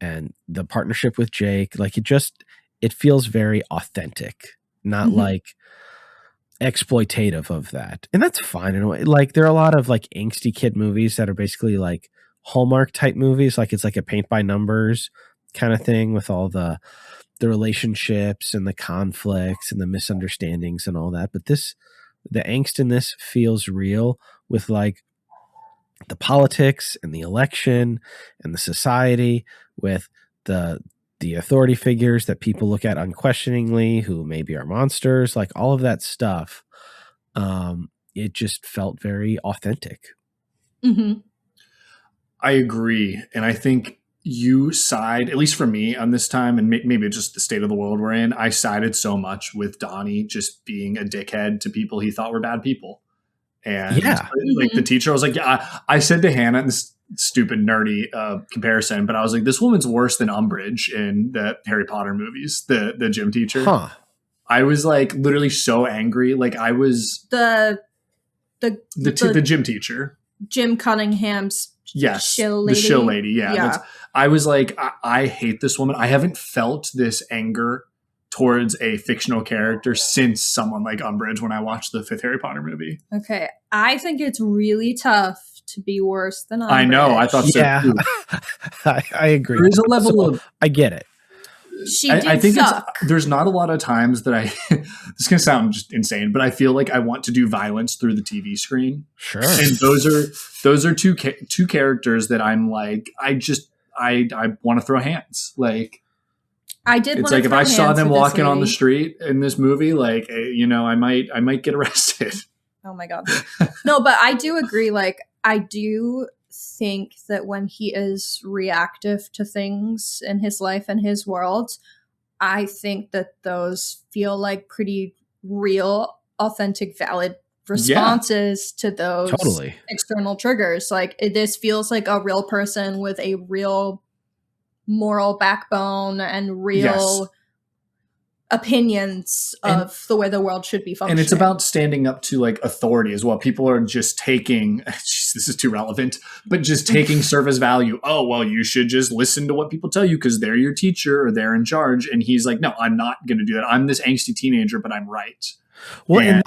And the partnership with Jake, like it feels very authentic, not like exploitative of that. And that's fine in a way. Like there are a lot of like angsty kid movies that are basically like Hallmark type movies. Like it's like a paint by numbers kind of thing with all the relationships and the conflicts and the misunderstandings and all that. But the angst in this feels real with like the politics and the election and the society with the authority figures that people look at unquestioningly who maybe are monsters, like all of that stuff. It just felt very authentic. Mm-hmm. I agree. And I think you side, at least for me on this time, and maybe just the state of the world we're in, I sided so much with Donnie just being a dickhead to people he thought were bad people. And Yeah. like the teacher was like, yeah, I said to Hannah in this stupid nerdy comparison, but I was like, this woman's worse than Umbridge in the Harry Potter movies, the gym teacher. Huh. I was like literally so angry. Like I was The gym teacher. Jim Cunningham's Yes, shill the lady. shill lady. Yeah, Yeah. I was like, I hate this woman. I haven't felt this anger towards a fictional character since someone like Umbridge when I watched the fifth Harry Potter movie. Okay, I think it's really tough to be worse than Umbridge. I know. I thought so Yeah. too. I agree. There is a level So, of I get it. She did I think suck. there's not a lot of times that I this is gonna sound just insane, but I feel like I want to do violence through the TV screen. Sure. And those are two characters that I'm like, I want to throw hands. Like I did. it's wanna like if throw I saw hands them with this walking on the lady. street in this movie, like I might get arrested. Oh my god. No, but I do agree. Like, I do think that when he is reactive to things in his life and his world, I think that those feel like pretty real, authentic, valid responses to those Totally. external triggers. Like, this feels like a real person with a real moral backbone and real opinions of the way the world should be functioning. And it's about standing up to like authority as well. People are just taking, this is too relevant, but just taking service value. Oh, well, you should just listen to what people tell you because they're your teacher or they're in charge. And he's like, no, I'm not going to do that. I'm this angsty teenager, but I'm right. Well, and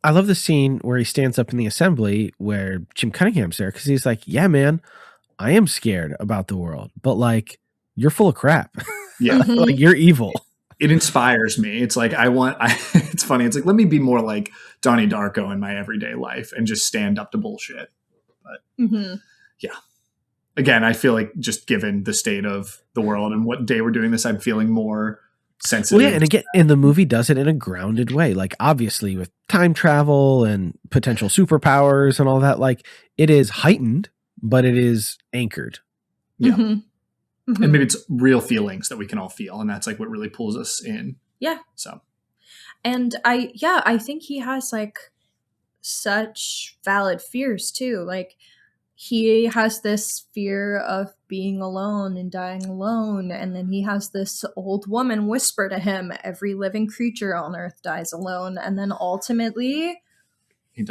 I love the scene where he stands up in the assembly where Jim Cunningham's there because he's like, yeah, man, I am scared about the world, but like, you're full of crap. Yeah. Like, you're evil. It inspires me. It's like, it's funny. It's like, let me be more like Donnie Darko in my everyday life and just stand up to bullshit. But yeah, again, I feel like just given the state of the world and what day we're doing this, I'm feeling more sensitive. Well, yeah, and again, and the movie does it in a grounded way. Like, obviously with time travel and potential superpowers and all that, like, it is heightened, but it is anchored. Yeah. And maybe it's real feelings that we can all feel. And that's like what really pulls us in. Yeah. So. And I think he has like such valid fears too. Like he has this fear of being alone and dying alone. And then he has this old woman whisper to him, every living creature on earth dies alone. And then ultimately he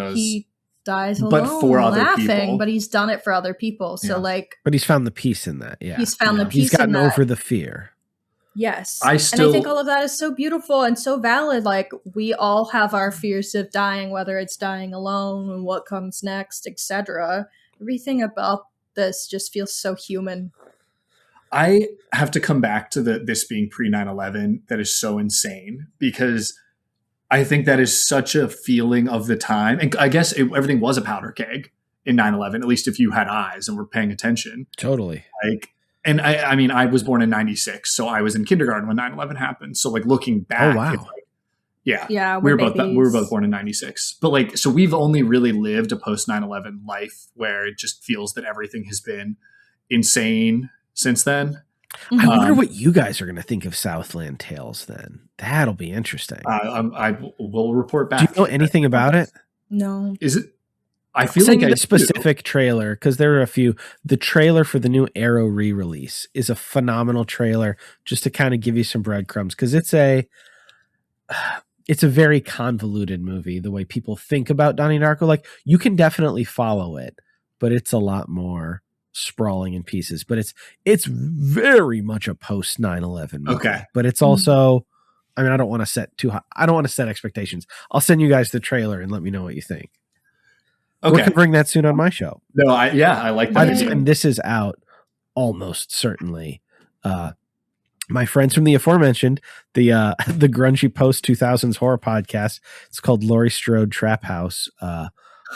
dies alone, but for other people. But he's done it for other people. So but he's found the peace in that. Yeah. He's found the peace. He's gotten in that. over the fear. Yes. And I think all of that is so beautiful and so valid. Like we all have our fears of dying, whether it's dying alone and what comes next, etc. Everything about this just feels so human. I have to come back to this being pre 9/11 that is so insane because I think that is such a feeling of the time. And I guess everything was a powder keg in 9/11, at least if you had eyes and were paying attention. Totally. Like, and I mean, I was born in 96, so I was in kindergarten when 9/11 happened. So like looking back, oh, wow. Yeah, we were both born in 96. But like, so we've only really lived a post 9/11 life where it just feels that everything has been insane since then. I wonder what you guys are going to think of Southland Tales then. That'll be interesting. I will report back. Do you know anything about it? No. Is it? I feel like a specific trailer because there are a few. The trailer for the new Arrow re-release is a phenomenal trailer just to kind of give you some breadcrumbs because it's a very convoluted movie. The way people think about Donnie Darko, like you can definitely follow it, but it's a lot more sprawling in pieces. But it's very much a post 9/11 movie. Okay, but it's also. I mean, I don't want to set too high. I don't want to set expectations. I'll send you guys the trailer and let me know what you think. Okay. We're covering that soon on my show. No, I like that. By the time this is out, almost certainly. My friends from the aforementioned, the grungy post 2000s horror podcast. It's called Laurie Strode Trap House.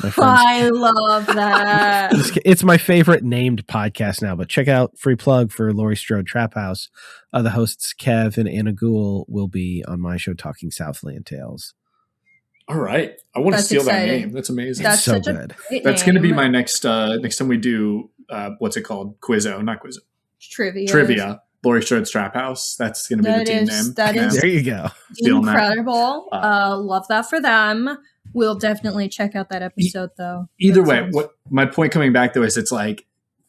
My friends, I love that. It's my favorite named podcast now, but check out free plug for Laurie Strode Trap House. The hosts Kev and Anna Gould will be on my show talking Southland Tales. All right. I want to steal exciting. that name. That's amazing. That's so good. That's going to be my next time we do, what's it called? Not Quizzo. Trivia. Laurie Strode's Trap House. That's going to be the team name. That is there you go. Incredible. Love that for them. We'll definitely check out that episode though. Either way, what my point coming back though is it's like,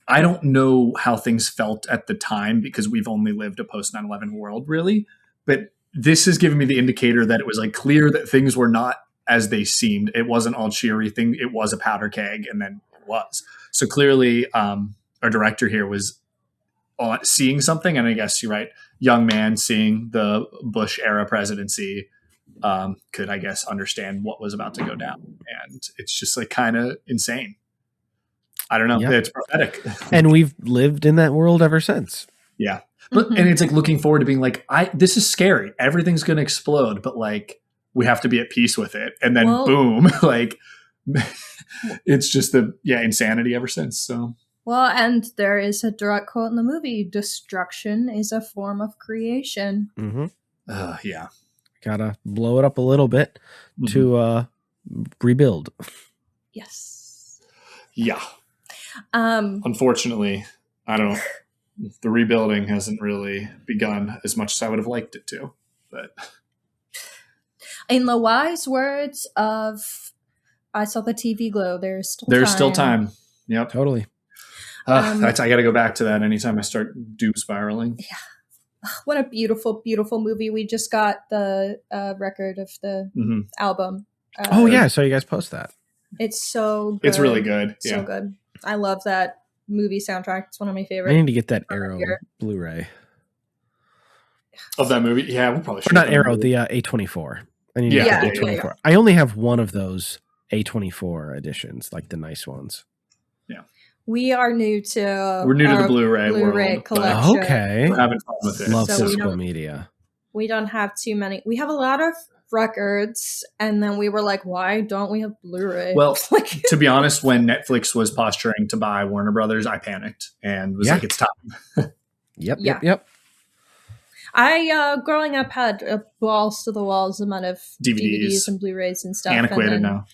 I don't know how things felt at the time because we've only lived a post 9/11 world really, but this has given me the indicator that it was like clear that things were not as they seemed. It wasn't all cheery thing. It was a powder keg and then it was. So clearly our director here was seeing something. And I guess you're right. Young man seeing the Bush era presidency could, I guess, understand what was about to go down. And it's just like kind of insane. I don't know. Yeah. It's prophetic. And we've lived in that world ever since. Yeah. But, and it's like looking forward to being like, this is scary. Everything's going to explode, but like, we have to be at peace with it. And then boom, like it's just insanity ever since. So. Well, and there is a direct quote in the movie, destruction is a form of creation. Mm-hmm. Yeah. Gotta blow it up a little bit to rebuild. Yes. Yeah. Unfortunately, I don't know. The rebuilding hasn't really begun as much as I would have liked it to. But in the wise words of I Saw the TV Glow, there's still time. Yep. Totally. I got to go back to that anytime I start doom spiraling. Yeah. what a beautiful, beautiful movie. We just got the record of the album. Oh yeah, I saw you guys post that. It's so good. It's really good. So good. I love that movie soundtrack. It's one of my I favorites. need to get that Arrow Blu-ray of that movie. Yeah, we'll probably shoot or not that Arrow, movie. the A24. I need to Yeah, get the A24. I only have one of those A24 editions, like the nice ones. We are new to We're new to the Blu-ray world, collection. Okay. We're having fun with it. Love So we physical don't- media. We don't have too many. We have a lot of records, and then we were like, why don't we have Blu-ray? Well, like, to be honest, when Netflix was posturing to buy Warner Brothers, I panicked and was like, it's time. Yep. I, growing up, had a balls to the walls amount of DVDs and Blu-rays and stuff. Antiquated and then, now.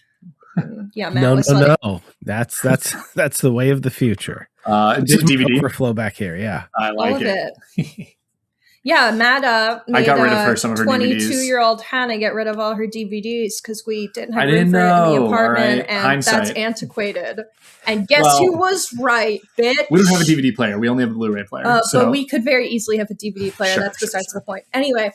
Yeah, Matt was like, no. That's the way of the future. Just DVD overflow back here. Yeah, I like all of it. Yeah, Matt made I got rid of her some of her 22-year-old Hannah get rid of all her DVDs because we didn't have room didn't for it in the know, apartment, right? and Hindsight. that's antiquated. And guess who was right, bitch? We don't have a DVD player. We only have a Blu-ray player. But we could very easily have a DVD player. Sure, That's besides the point. Anyway,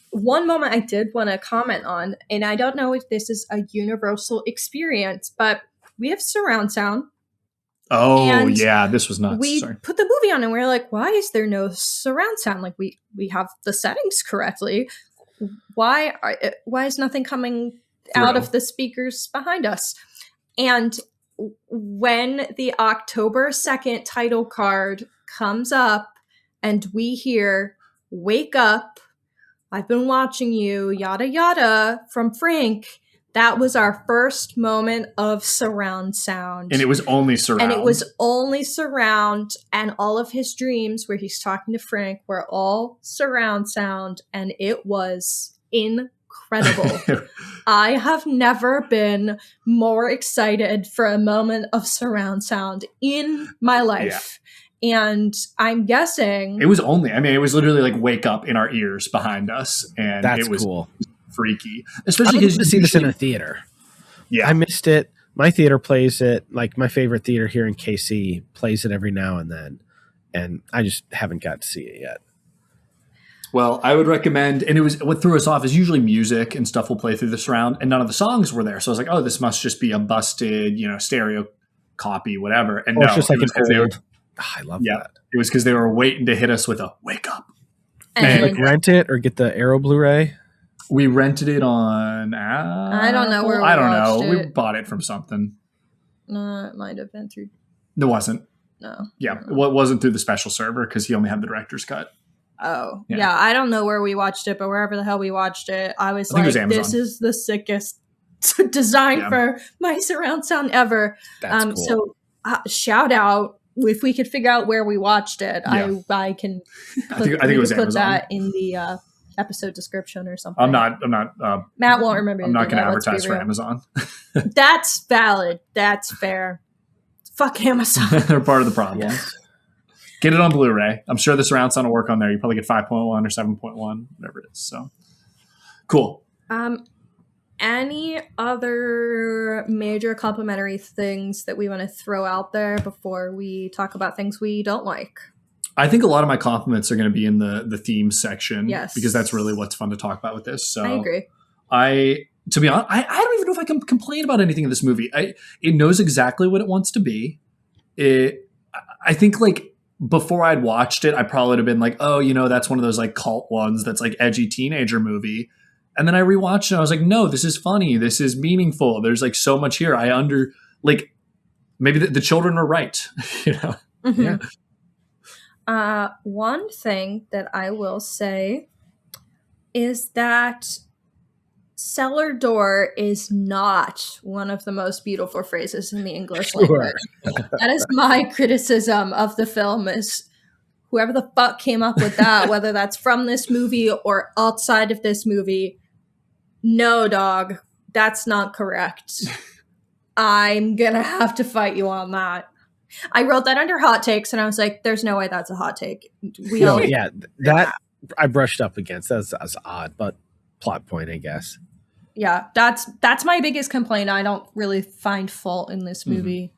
one moment I did want to comment on, and I don't know if this is a universal experience, but we have surround sound. Oh, and yeah. This was nuts. we put the movie on and we are like, why is there no surround sound? Like we have the settings correctly. Why is nothing coming out of the speakers behind us? And when the October 2nd title card comes up and we hear, wake up, I've been watching you, yada, yada, from Frank, that was our first moment of surround sound. And it was only surround. And it was only surround, and all of his dreams where he's talking to Frank were all surround sound, and it was incredible. I have never been more excited for a moment of surround sound in my life. And I'm guessing it was it was literally like wake up in our ears behind us. And that's it was cool. Freaky. Especially because to see this in a theater. Yeah. I missed it. My theater plays it. Like my favorite theater here in KC plays it every now and then. And I just haven't got to see it yet. Well, I would recommend, and it was what threw us off is usually music and stuff will play through the surround, and none of the songs were there. So I was like, oh, this must just be a busted, stereo copy, whatever. And or no, it's just like an old. I love that. It was because they were waiting to hit us with a wake up. And like rent it or get the Arrow Blu-ray. We rented it on. I don't know where. I don't know. It. We bought it from something. No, it might have been through. It wasn't. No. Yeah, it wasn't through the special server because he only had the director's cut. Oh, yeah. I don't know where we watched it, but wherever the hell we watched it, I was like, this is the sickest design for my surround sound ever. That's cool. So shout out. If we could figure out where we watched it, I can I think it was put Amazon. that in the episode description or something. I'm not. Matt won't remember. I'm not going to let's be advertise for real. Amazon. That's valid. That's fair. Fuck Amazon. They're part of the problem. Get it on Blu-ray. I'm sure the surround sound will work on there. You probably get 5.1 or 7.1, whatever it is. So cool. Any other major complimentary things that we want to throw out there before we talk about things we don't like? I think a lot of my compliments are going to be in the theme section. Yes. Because that's really what's fun to talk about with this. So I agree. To be honest, I don't even know if I can complain about anything in this movie. It knows exactly what it wants to be. I think like before I'd watched it, I probably would have been like, oh, that's one of those like cult ones that's like edgy teenager movie. And then I rewatched it and I was like, no, this is funny. This is meaningful. There's like so much here. Maybe the children were right. Mm-hmm. Yeah. One thing that I will say is that cellar door is not one of the most beautiful phrases in the English language. That is my criticism of the film is whoever the fuck came up with that, whether that's from this movie or outside of this movie. No, dog, that's not correct. I'm gonna have to fight you on that. I wrote that under hot takes and I was like, there's no way that's a hot take. That I brushed up against. That's odd, but plot point, I guess. Yeah, that's my biggest complaint. I don't really find fault in this movie.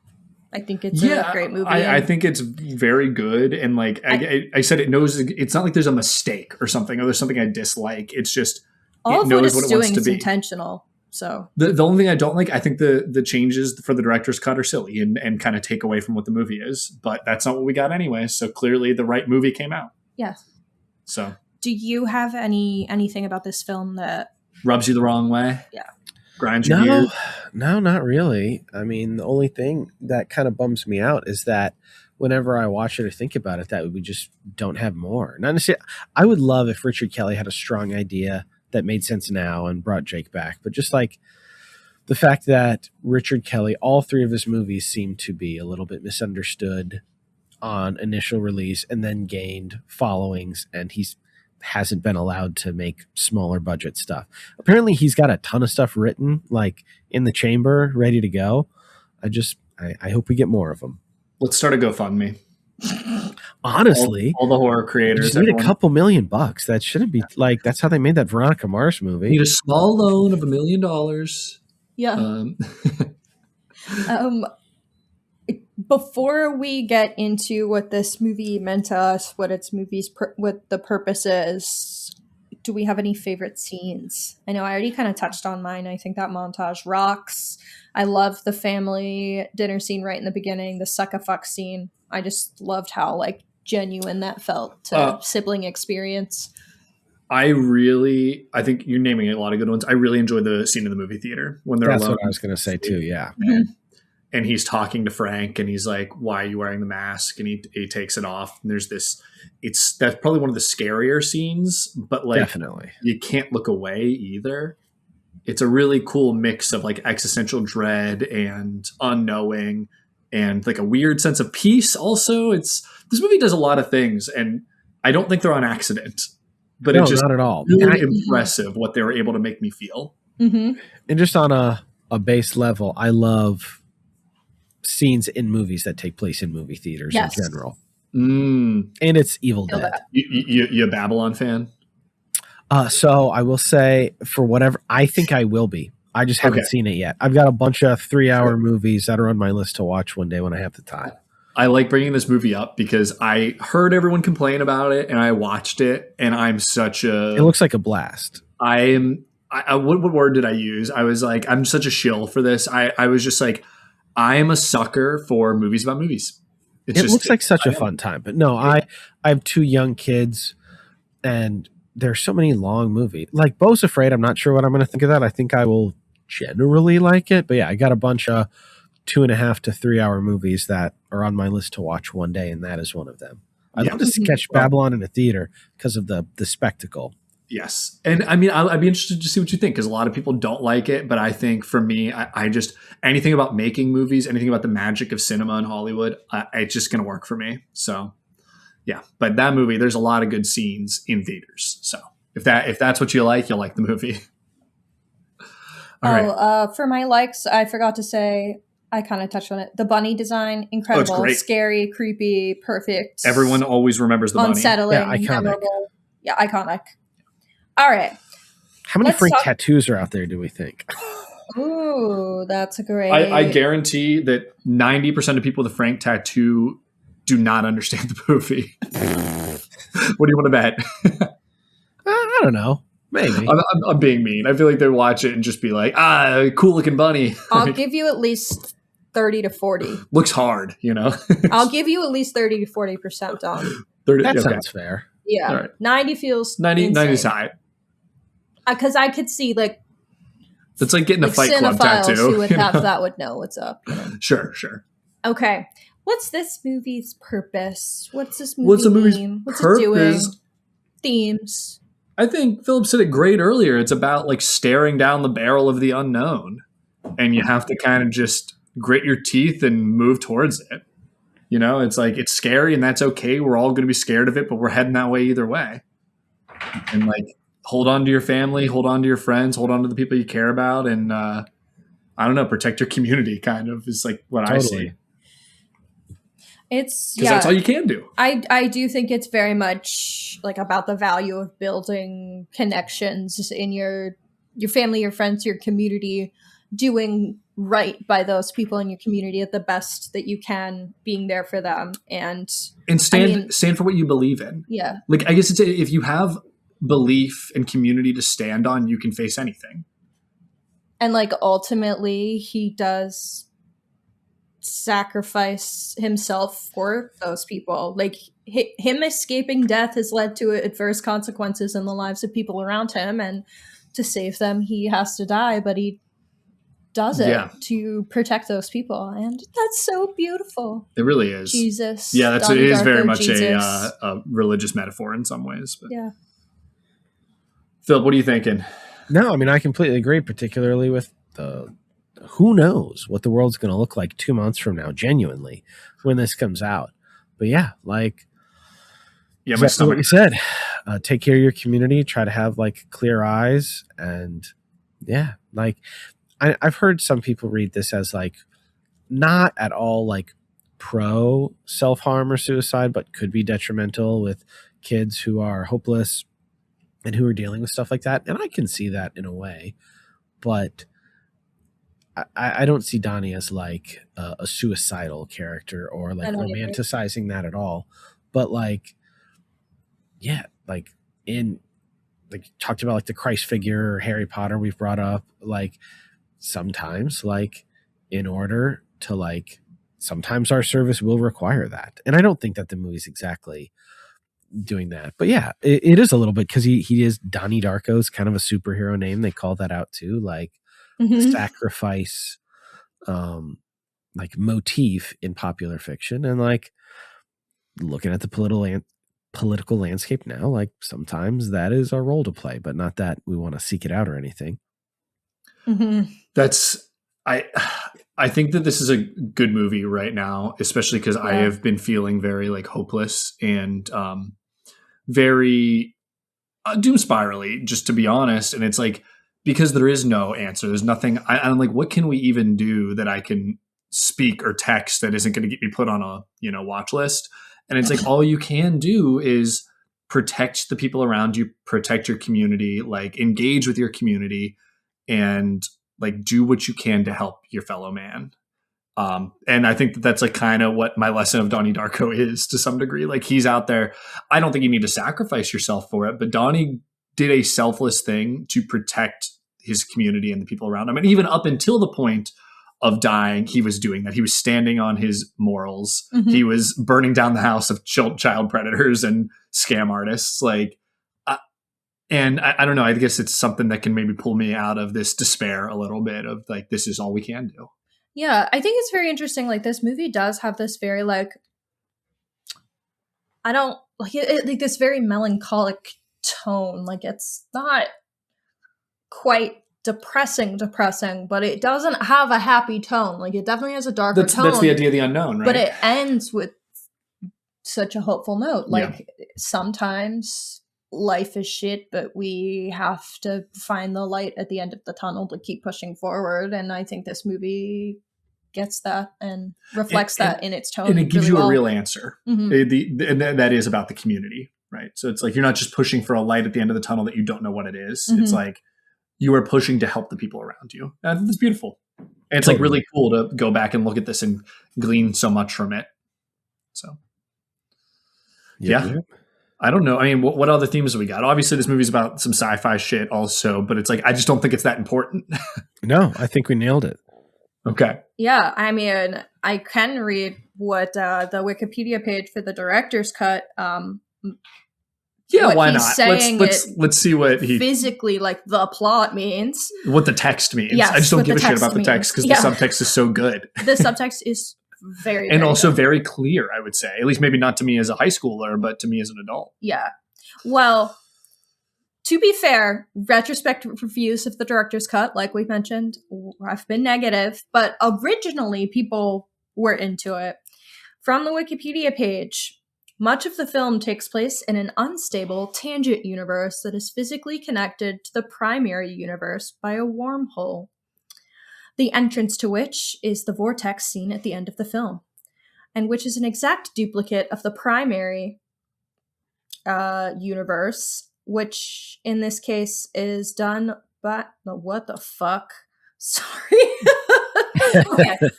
I think it's a great movie. I think it's very good. And like I said, it knows it's not like there's a mistake or something, or there's something I dislike. It's just all it of knows what what it's it wants doing to is be. intentional. So the only thing I don't like, I think the changes for the director's cut are silly and kind of take away from what the movie is. But that's not what we got anyway. So clearly the right movie came out. yes. So Do you have anything about this film that rubs you the wrong way? Yeah. Grinds your gears? No, not really. I mean, the only thing that kind of bums me out is that whenever I watch it or think about it, that we just don't have more. Not necessarily. I would love if Richard Kelly had a strong idea that made sense now and brought Jake back, but just like the fact that Richard Kelly, all three of his movies seem to be a little bit misunderstood on initial release and then gained followings, and he's hasn't been allowed to make smaller budget stuff. Apparently he's got a ton of stuff written, like in the chamber, ready to go. I hope we get more of them. Let's start a GoFundMe. Honestly, all the horror creators just need a couple $1,000,000. That shouldn't be like, that's how they made that Veronica Mars movie. Need a small loan of $1 million. Yeah. Before we get into what this movie meant to us, what the purpose is, do we have any favorite scenes? I know I already kind of touched on mine. I think that montage rocks. I love the family dinner scene right in the beginning, the suck-a-fuck scene. I just loved how like genuine that felt to sibling experience. I think you're naming a lot of good ones. I really enjoyed the scene in the movie theater when they're That's alone. what I was going to say too. Yeah. And he's talking to Frank and he's like, why are you wearing the mask? And he takes it off. And there's that's probably one of the scarier scenes, but like Definitely. You can't look away either. It's a really cool mix of like existential dread and unknowing and like a weird sense of peace. Also, this movie does a lot of things and I don't think they're on accident, but it's just not at all. Really impressive what they were able to make me feel. Mm-hmm. And just on a base level, I love scenes in movies that take place in movie theaters in general. And it's Evil Dead. You a Babylon fan? So I will say, for whatever, I think I will be. I just haven't seen it yet. I've got a bunch of 3-hour movies that are on my list to watch one day when I have the time. I like bringing this movie up because I heard everyone complain about it and I watched it and it looks like a blast. What word did I use? I was like, I'm such a shill for this. I was just like, I am a sucker for movies about movies. It looks like such a fun time, but no, I have 2 young kids and there's so many long movies. Like Beau's Afraid, I'm not sure what I'm going to think of that. I think I will generally like it, but yeah, I got a bunch of 2.5 to 3 hour movies that are on my list to watch one day, and that is one of them. I'd love to catch Babylon in a theater because of the spectacle. Yes. And I mean, I'd be interested to see what you think because a lot of people don't like it. But I think for me, I just anything about making movies, anything about the magic of cinema in Hollywood, it's just going to work for me. So, yeah. But that movie, there's a lot of good scenes in theaters. So if that's what you like, you'll like the movie. All right. For my likes, I forgot to say, I kind of touched on it. The bunny design, incredible, scary, creepy, perfect. Everyone always remembers the bunny. Unsettling, iconic. memorable. Yeah, iconic. All right. How many Frank tattoos are out there, do we think? Ooh, that's a great... I guarantee that 90% of people with a Frank tattoo do not understand the movie. What do you want to bet? I don't know. Maybe. I'm being mean. I feel like they watch it and just be like, cool looking bunny. I'll give you at least 30 to 40. Looks hard, you know? I'll give you at least 30 to 40% on. 30, that sounds fair. Yeah. Right. 90 feels 90 is high. Because I could see like it's like getting a Fight Club tattoo. Who would have that would know what's up. You know? Sure. Okay. What's this movie's purpose? What's this movie mean? What's it doing? Themes. I think Phillip said it great earlier. It's about like staring down the barrel of the unknown. And you have to kind of just grit your teeth and move towards it. You know, it's like it's scary and that's okay. We're all going to be scared of it, but we're heading that way either way. And like hold on to your family, hold on to your friends, hold on to the people you care about, and I don't know, protect your community. Kind of is like what I see. It's because that's all you can do. I do think it's very much like about the value of building connections in your family, your friends, your community, doing right by those people in your community at the best that you can, being there for them, and stand for what you believe in. Yeah. Like, I guess if you have belief and community to stand on, you can face anything. And like ultimately he does sacrifice himself for those people. Like him escaping death has led to adverse consequences in the lives of people around him, and to save them he has to die, but he does it to protect those people, and that's so beautiful. It really is. Jesus. Yeah, it Donnie is Darko, very much Jesus. a religious metaphor in some ways. But. Yeah. Phil, what are you thinking? No, I mean, I completely agree, particularly with the who knows what the world's going to look like 2 months from now, genuinely, when this comes out. But yeah, like, exactly what you said. Take care of your community, try to have like clear eyes, and yeah, like I've heard some people read this as like not at all like pro self-harm or suicide, but could be detrimental with kids who are hopeless and who are dealing with stuff like that. And I can see that in a way, but I don't see Donnie as like a suicidal character or like romanticizing that at all. But like, yeah, like in like talked about like the Christ figure or Harry Potter we've brought up, like sometimes like in order to like sometimes our service will require that. And I don't think that the movie's exactly doing that, but yeah, it is a little bit because he is Donnie Darko's kind of a superhero name. They call that out too, like the sacrifice like motif in popular fiction, and like looking at the political landscape now, like sometimes that is our role to play, but not that we want to seek it out or anything. That's I think that this is a good movie right now, especially because I have been feeling very like hopeless and very doom spirally, just to be honest. And it's like, because there is no answer, there's nothing. I'm like, what can we even do that I can speak or text that isn't going to get me put on a watch list? And it's like, all you can do is protect the people around you, protect your community, like engage with your community, and like do what you can to help your fellow man. And I think that that's like kind of what my lesson of Donnie Darko is to some degree. Like, he's out there. I don't think you need to sacrifice yourself for it, but Donnie did a selfless thing to protect his community and the people around him. And even up until the point of dying, he was doing that. He was standing on his morals. He was burning down the house of child predators and scam artists. Like, and I don't know, I guess it's something that can maybe pull me out of this despair a little bit of like, this is all we can do. Yeah, I think it's very interesting. Like, this movie does have this very like, I don't like it, like this very melancholic tone. Like, it's not quite depressing, but it doesn't have a happy tone. Like, it definitely has a darker tone. That's the idea of the unknown, right? But it ends with such a hopeful note. Like, sometimes life is shit, but we have to find the light at the end of the tunnel to keep pushing forward. And I think this movie gets that and reflects that in its tone. And it gives really you well. A real answer. And that is about the community, right? So it's like, you're not just pushing for a light at the end of the tunnel that you don't know what it is. It's like, you are pushing to help the people around you. And I think it's beautiful. And it's like really cool to go back and look at this and glean so much from it. So yeah. I don't know. I mean, what other themes have we got? Obviously, this movie's about some sci-fi shit also, but it's like, I just don't think it's that important. No, I think we nailed it. Okay. Yeah, I mean, I can read what the Wikipedia page for the director's cut. Yeah, why not? Let's see what he physically, like, the plot means. What the text means. Yes, I just don't give a shit about the text because the subtext is so good. The subtext is very, and very also good. very clear, I would say. At least maybe not to me as a high schooler, but to me as an adult. Yeah. Well, to be fair, retrospective reviews of the director's cut, like we mentioned, have been negative, but originally people were into it. From the Wikipedia page, much of the film takes place in an unstable tangent universe that is physically connected to the primary universe by a wormhole, the entrance to which is the vortex scene at the end of the film, and which is an exact duplicate of the primary universe, which in this case is done by what the fuck? Sorry.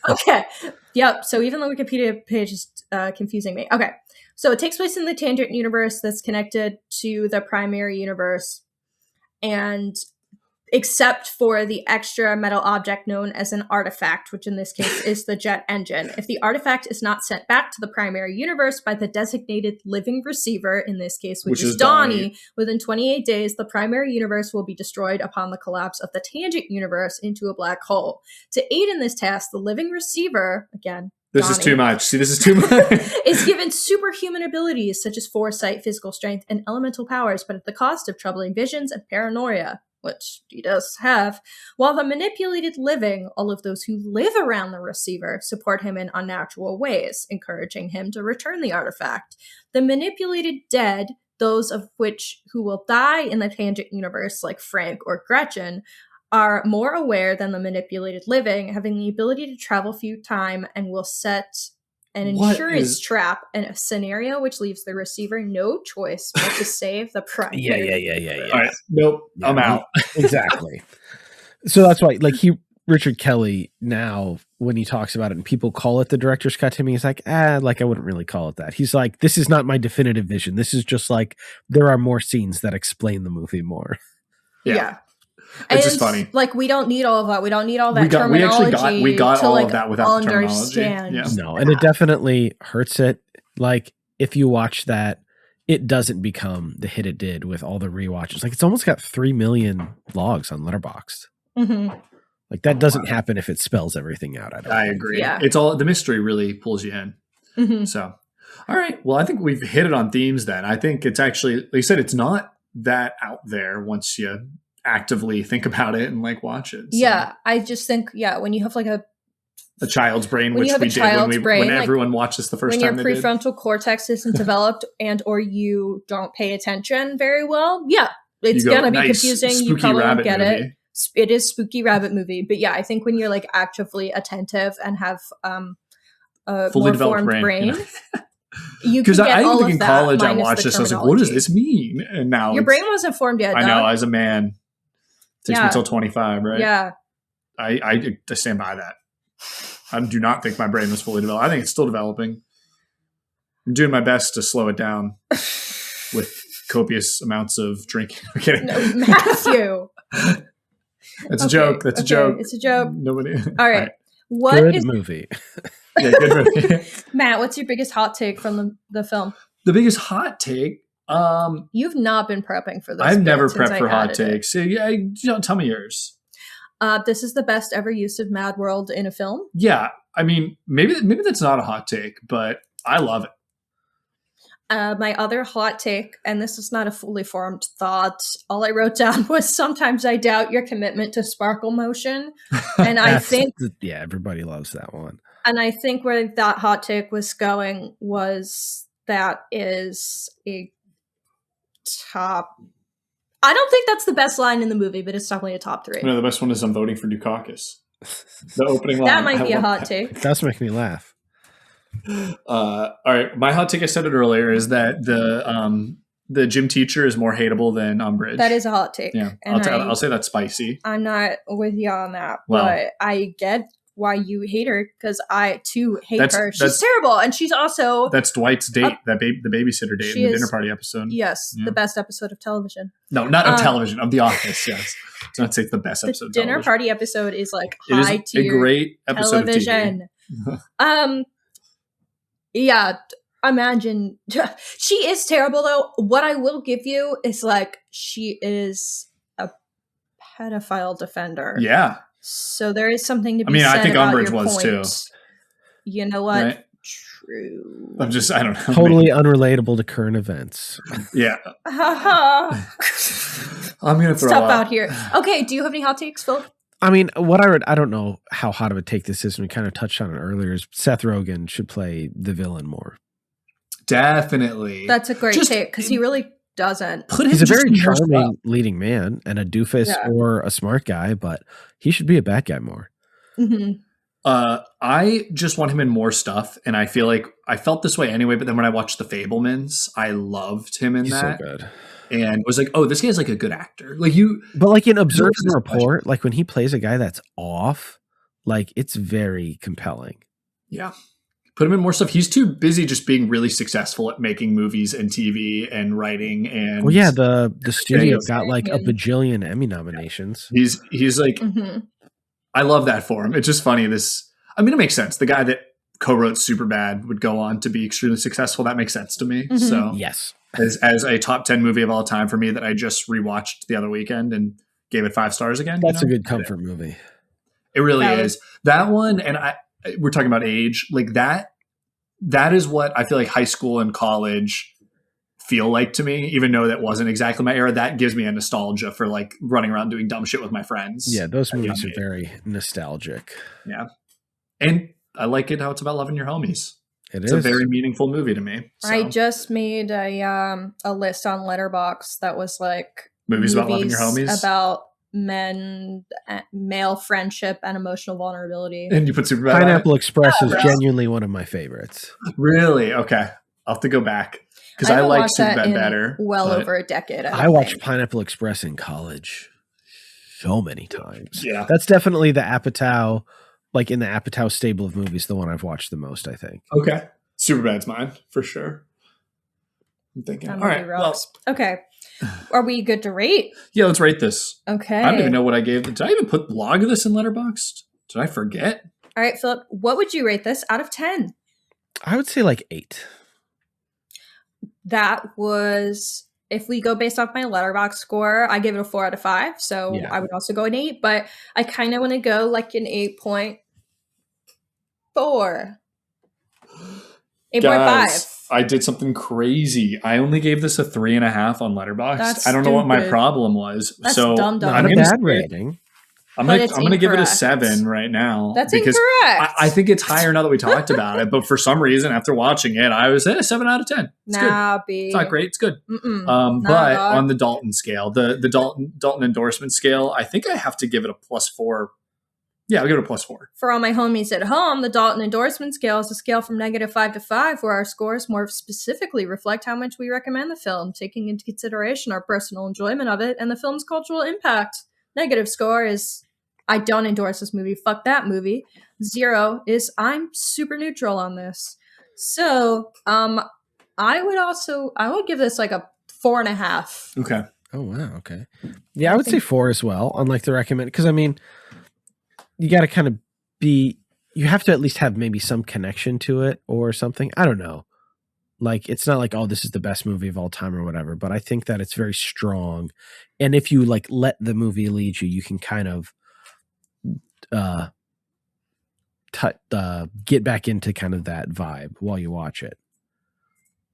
Okay. Yep. So even the Wikipedia page is confusing me. Okay. So it takes place in the tangent universe that's connected to the primary universe. And except for the extra metal object known as an artifact, which in this case is the jet engine. If the artifact is not sent back to the primary universe by the designated living receiver, in this case, which is Donnie, within 28 days, the primary universe will be destroyed upon the collapse of the tangent universe into a black hole. To aid in this task, the living receiver, again, this Donnie, is too much. See, this is too much. is given superhuman abilities such as foresight, physical strength, and elemental powers, but at the cost of troubling visions and paranoia, which he does have, while the manipulated living, all of those who live around the receiver, support him in unnatural ways, encouraging him to return the artifact. The manipulated dead, those of which who will die in the tangent universe, like Frank or Gretchen, are more aware than the manipulated living, having the ability to travel through time and will set an insurance trap in a scenario which leaves the receiver no choice but to save the primary. Yeah. All right. Nope. Yeah, I'm out. Exactly. So that's why, like, Richard Kelly now, when he talks about it and people call it the director's cut to me, he's like, like I wouldn't really call it that. He's like, this is not my definitive vision. This is just like, there are more scenes that explain the movie more. Yeah. It's just funny. Like, we don't need all of that. We don't need all that terminology. We got to, all like, of that without the terminology. Yeah. No, and it definitely hurts it. Like, if you watch that, it doesn't become the hit it did with all the rewatches. Like, it's almost got 3 million logs on Letterboxd. Mm-hmm. Like, that doesn't happen if it spells everything out. I agree. Yeah. It's all, the mystery really pulls you in. Mm-hmm. So, all right. Well, I think we've hit it on themes then. I think it's actually, like you said, it's not that out there once you actively think about it and like watch it. So. Yeah. I just think, when you have like a child's brain, which we did when everyone watched this the first time. When your prefrontal cortex isn't developed and or you don't pay attention very well, it's going to be confusing. You probably won't get it. It is spooky rabbit movie. But yeah, I think when you're like actively attentive and have a fully developed brain you can get I all think of in that college I watched this. I was like, what does this mean? And now your brain wasn't formed yet. I know, as a man. It takes me until 25, right? Yeah. I stand by that. I do not think my brain was fully developed. I think it's still developing. I'm doing my best to slow it down with copious amounts of drinking. I'm kidding. No, Matthew. That's a joke. That's a joke. It's a joke. Nobody. All right. Good movie. Yeah, good movie. Matt, what's your biggest hot take from the film? The biggest hot take? You've not been prepping for this. I've never prepped for hot takes. So, tell me yours. This is the best ever use of Mad World in a film. Yeah. I mean, maybe that's not a hot take, but I love it. My other hot take, and this is not a fully formed thought, all I wrote down was sometimes I doubt your commitment to sparkle motion. And I think... Yeah, everybody loves that one. And I think where that hot take was going was that is a top... I don't think that's the best line in the movie, but it's definitely a top 3. No, the best one is I'm voting for Dukakis. The opening line. That might be a hot take. It does make me laugh. All right, my hot take, I said it earlier, is that the gym teacher is more hateable than Umbridge. That is a hot take. Yeah, and I'll say that's spicy. I'm not with you on that, well, but I get why you hate her because I too hate her. She's terrible, and she's also that's Dwight's date, the babysitter date in the dinner party episode. Yes, the best episode of television. No, not of television, of The Office. Yes, so I'd say it's the best episode. The dinner party episode is like high tier. A great episode television. Of TV. Yeah, imagine. She is terrible, though. What I will give you is, like, she is a pedophile defender. Yeah. So there is something to be said I think about Umbridge your was, point. too. You know what? Right? True. I don't know. Totally unrelatable to current events. Yeah. I'm going to throw Stuff up. out here. Okay, do you have any hot takes, Phil? I mean, what I read, I don't know how hot of a take this is, and we kind of touched on it earlier, is Seth Rogen should play the villain more. Definitely. That's a great take, because he really doesn't. He's a very charming leading man and a doofus or a smart guy, but he should be a bad guy more. Mm-hmm. I just want him in more stuff, and I feel like I felt this way anyway, but then when I watched The Fabelmans, I loved him in that. So good. and was like, oh, this guy's like a good actor. Like you, But like in Observe this and Report, like when he plays a guy that's off, like it's very compelling. yeah, put him in more stuff. He's too busy just being really successful at making movies and TV and writing. And Well, yeah, the studio it's- got like a bajillion Emmy nominations. he's like, Mhm. I love that for him. It's just funny. I mean, it makes sense. The guy that co-wrote Superbad would go on to be extremely successful. That makes sense to me. Mhm. So Yes. as a top 10 movie of all time for me that I just rewatched the other weekend and gave it 5 stars again. That's you a know? good comfort movie. It really Valid. is. That one, and we're talking about age, like that is what I feel like high school and college feel like to me, even though that wasn't exactly my era. That gives me a nostalgia for like running around doing dumb shit with my friends. Yeah, those movies are age. very nostalgic. Yeah. And I like it how it's about loving your homies. It's It's a very meaningful movie to me. So, I just made a list on Letterboxd that was like movies about loving your homies. about male friendship and emotional vulnerability. And you put Superbad on it? Pineapple Express is bro. genuinely one of my favorites. Really? Okay. I'll have to go back because I haven't like watched that Superbad in better. Well but- over a decade. I watched Pineapple Express in college so many times. Yeah. That's definitely the Apatow, like in the Apatow stable of movies, the one I've watched the most, I think. Okay. Superbad's mine for sure. I'm thinking. That All movie right. Well, rocks. Okay. Are we good to rate? yeah, let's rate this. Okay. I don't even know what I gave. Did I even put log of this in Letterboxd? Did I forget? All right, Philip, what would you rate this out of 10? I would say like 8. That was, if we go based off my Letterboxd score, I give it a 4 out of 5. So Yeah. I would also go an 8, but I kind of want to go like an 8.4. 8.5. Guys, I did something crazy. I only gave this a 3.5 on Letterboxd. That's I don't know what my stupid. problem was. That's so dumb. Not I'm a gonna bad say- rating. I'm But gonna it's give it a incorrect. 7 right now. That's because incorrect. I think it's higher now that we talked about it. But for some reason, after watching it, I was at a 7 out of 10. It's good. Nah, B. It's not great. It's good. Mm-mm. But dog. on the Dalton scale, the Dalton endorsement scale, I think I have to give it a +4. Yeah, I'll give it a +4. For all my homies at home, the Dalton endorsement scale is a scale from -5 to 5, where our scores more specifically reflect how much we recommend the film, taking into consideration our personal enjoyment of it and the film's cultural impact. Negative score is, I don't endorse this movie, fuck that movie. 0 is, I'm super neutral on this. So, I would give this like a 4.5. Okay. Oh, wow. Okay. Yeah, I would say 4 as well, unlike the recommend. Because, I mean, you got to kind of you have to at least have maybe some connection to it or something. I don't know. Like, it's not like, oh, this is the best movie of all time or whatever, but I think that it's very strong. And if you like let the movie lead you, you can kind of get back into kind of that vibe while you watch it.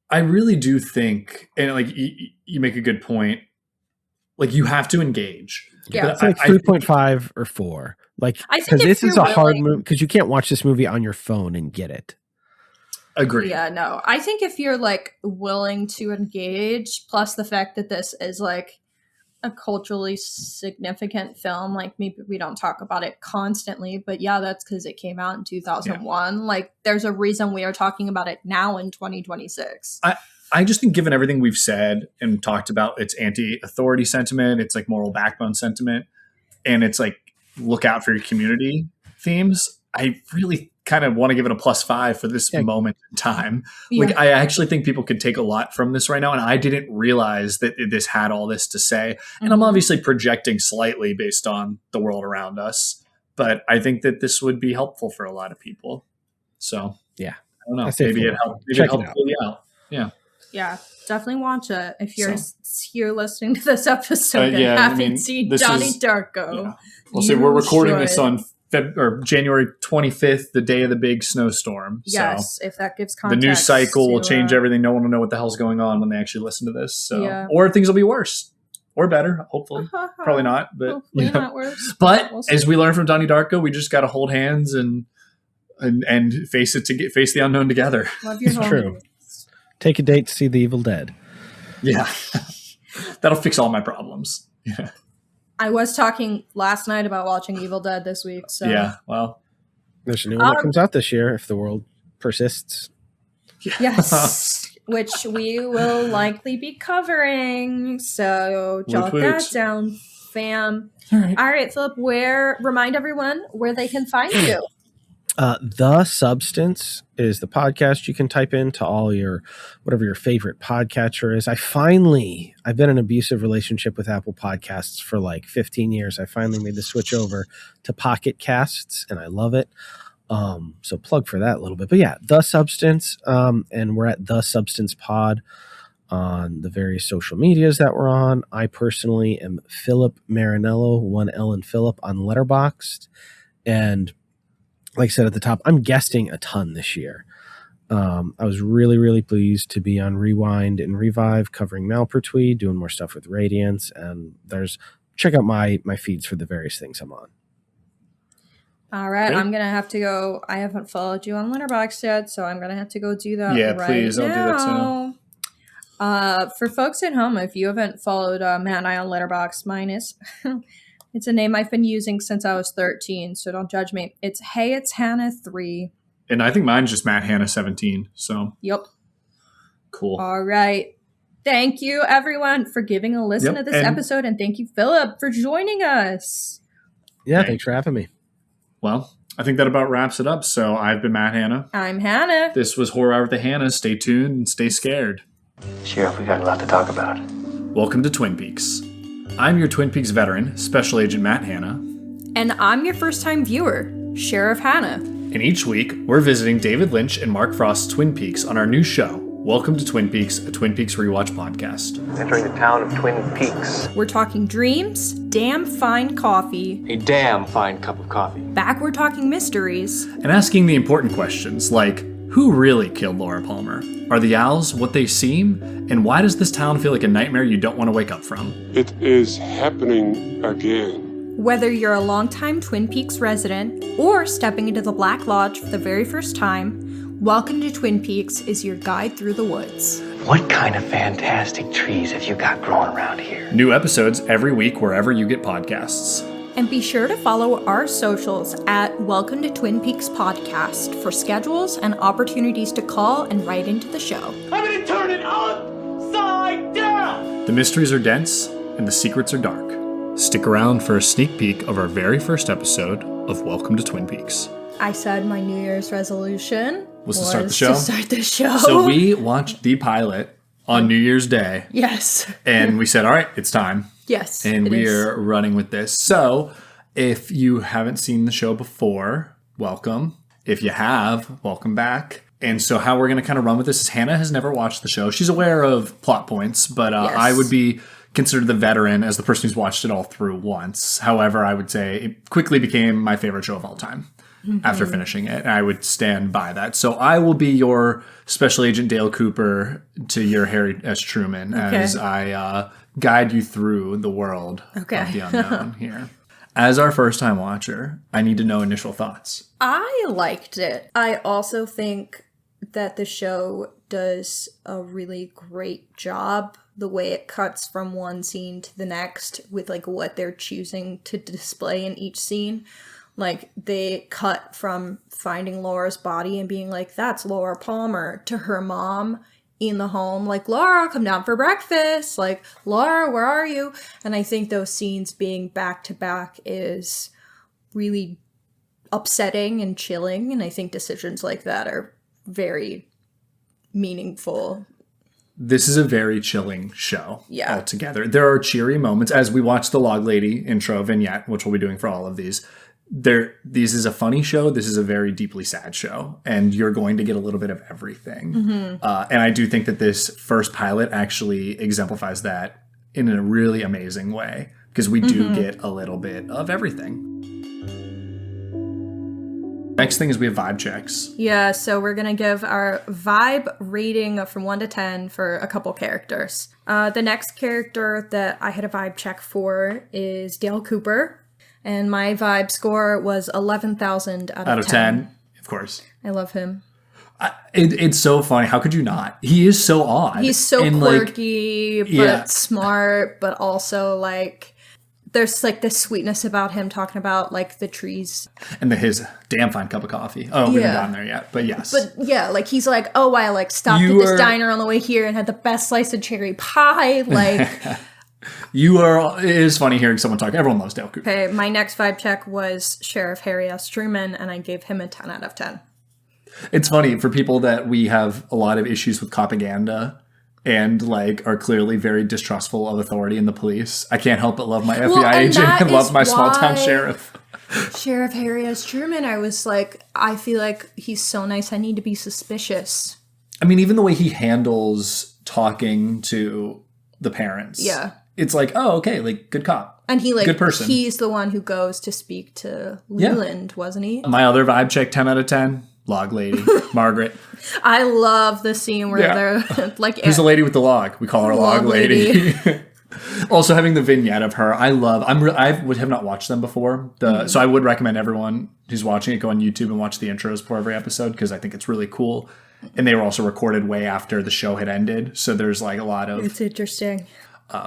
I really do think, and like you make a good point, like you have to engage. Yeah. But It's like I 3.5 or 4. Like, I think because if this is you're a hard willing- movie, because you can't watch this movie on your phone and get it. agree. Yeah, no. I think if you're like willing to engage, plus the fact that this is like a culturally significant film, like maybe we don't talk about it constantly, but yeah, that's because it came out in 2001. Like there's a reason we are talking about it now in 2026. I just think given everything we've said and talked about, its anti-authority sentiment, it's like moral backbone sentiment, and it's like look out for your community themes, I really kind of want to give it a +5 for this moment in time. Like I actually think people could take a lot from this right now, and I didn't realize that this had all this to say. And I'm obviously projecting slightly based on the world around us, but I think that this would be helpful for a lot of people. So Yeah. I don't know. I say Maybe four. it helped. Maybe Check it it helped out. pull you out. Yeah. Yeah, definitely watch it if you're So- here listening to this episode and yeah, I haven't mean, seen this Donnie is- Darko. Yeah. We'll say we're You recording this should. on January 25th, the day of the big snowstorm. Yes, if that gives So context. the news cycle will to, change everything. No one will know what the hell's going on when they actually listen to this. So, Yeah. or things will be worse or better. Hopefully, probably not, but Hopefully you know. not worse. But We'll see. as we learned from Donnie Darko, we just got to hold hands and face the unknown together. Love your It's homies. true. Take a date to see The Evil Dead. Yeah, that'll fix all my problems. Yeah, I was talking last night about watching Evil Dead this week. So yeah. Well, There's a new one that comes out this year if the world persists. yes, which we will likely be covering. So jot that down, fam. All right, Phillip, remind everyone where they can find you. The Substance is the podcast you can type into all your, whatever your favorite podcatcher is. I've been in an abusive relationship with Apple Podcasts for like 15 years. I finally made the switch over to Pocket Casts, and I love it. So plug for that a little bit. But yeah, The Substance, and we're at The Substance Pod on the various social medias that we're on. I personally am Phillip Marinello, 1 L in Phillip, on Letterboxd. And like I said at the top, I'm guesting a ton this year. I was really, really pleased to be on Rewind and Revive covering Malpertwee, doing more stuff with Radiance. And check out my feeds for the various things I'm on. All right, I'm going to have to go. I haven't followed you on Letterboxd yet, so I'm going to have to go do that please, I'll do that too. For folks at home, if you haven't followed Matt and I on Letterboxd, mine is... It's a name I've been using since I was 13, so don't judge me. It's Hannah 3. And I think mine's just Matt Hannah 17, so... Yep. Cool. All right. Thank you, everyone, for giving a listen to this episode, and thank you, Phillip, for joining us. Yeah, thanks for having me. Well, I think that about wraps it up. So I've been Matt Hannah. I'm Hannah. This was Horror Hour with the Hannahs. Stay tuned and stay scared. Sheriff, we got a lot to talk about. Welcome to Twin Peaks. I'm your Twin Peaks veteran, Special Agent Matt Hannah. And I'm your first-time viewer, Sheriff Hannah. And each week, we're visiting David Lynch and Mark Frost's Twin Peaks on our new show, Welcome to Twin Peaks, a Twin Peaks rewatch podcast. Entering the town of Twin Peaks. We're talking dreams, damn fine coffee. A damn fine cup of coffee. Back we're talking mysteries. And asking the important questions like, who really killed Laura Palmer? Are the owls what they seem? And why does this town feel like a nightmare you don't want to wake up from? It is happening again. Whether you're a longtime Twin Peaks resident or stepping into the Black Lodge for the very first time, Welcome to Twin Peaks is your guide through the woods. What kind of fantastic trees have you got growing around here? New episodes every week wherever you get podcasts. And be sure to follow our socials at Welcome to Twin Peaks Podcast for schedules and opportunities to call and write into the show. I'm gonna turn it upside down! The mysteries are dense and the secrets are dark. Stick around for a sneak peek of our very first episode of Welcome to Twin Peaks. I said my New Year's resolution was to start the show. So we watched the pilot on New Year's Day. Yes. And we said, all right, it's time. Yes. And we are running with this. So if you haven't seen the show before, welcome. If you have, welcome back. And so how we're going to kind of run with this is Hannah has never watched the show. She's aware of plot points, but I would be considered the veteran as the person who's watched it all through once. However, I would say it quickly became my favorite show of all time after finishing it. And I would stand by that. So I will be your Special Agent Dale Cooper to your Harry S. Truman as I guide you through the world of the unknown here. As our first time watcher, I need to know initial thoughts. I liked it. I also think that the show does a really great job the way it cuts from one scene to the next with like what they're choosing to display in each scene. Like they cut from finding Laura's body and being like, that's Laura Palmer, to her mom in the home, like, Laura, come down for breakfast. Like, Laura, where are you? And I think those scenes being back to back is really upsetting and chilling. And I think decisions like that are very meaningful. This is a very chilling show altogether. There are cheery moments as we watch the Log Lady intro vignette, which we'll be doing for all of these. This is a funny show. This is a very deeply sad show, and you're going to get a little bit of everything. And I do think that this first pilot actually exemplifies that in a really amazing way, because we do get a little bit of everything. Next thing is we have vibe checks. Yeah, so we're going to give our vibe rating from 1 to 10 for a couple characters. The next character that I had a vibe check for is Dale Cooper. And my vibe score was 11,000 out of 10. Of course. I love him. It's so funny. How could you not? He is so odd. He's so quirky, but smart, but also like there's like this sweetness about him talking about like the trees. And his damn fine cup of coffee. Oh, we haven't gotten there yet, but yes. But yeah, like he's like, oh, I like stopped at this diner on the way here and had the best slice of cherry pie. Like, it is funny hearing someone talk. Everyone loves Dale Cooper. Okay, my next vibe check was Sheriff Harry S. Truman, and I gave him a 10 out of 10. It's funny for people that we have a lot of issues with propaganda and like are clearly very distrustful of authority in the police. I can't help but love my FBI agent and love my small town sheriff. Sheriff Harry S. Truman, I was like, I feel like he's so nice. I need to be suspicious. I mean, even the way he handles talking to the parents. Yeah. It's like, oh, okay, like good cop. And he like, good person. He's the one who goes to speak to Leland, wasn't he? My other vibe check, 10 out of 10. Log lady, Margaret. I love the scene where they're like... Who's the lady with the log? We call her log lady. Also, having the vignette of her, I would have not watched them before. So I would recommend everyone who's watching it go on YouTube and watch the intros for every episode because I think it's really cool. And they were also recorded way after the show had ended. So there's like a lot of... It's interesting.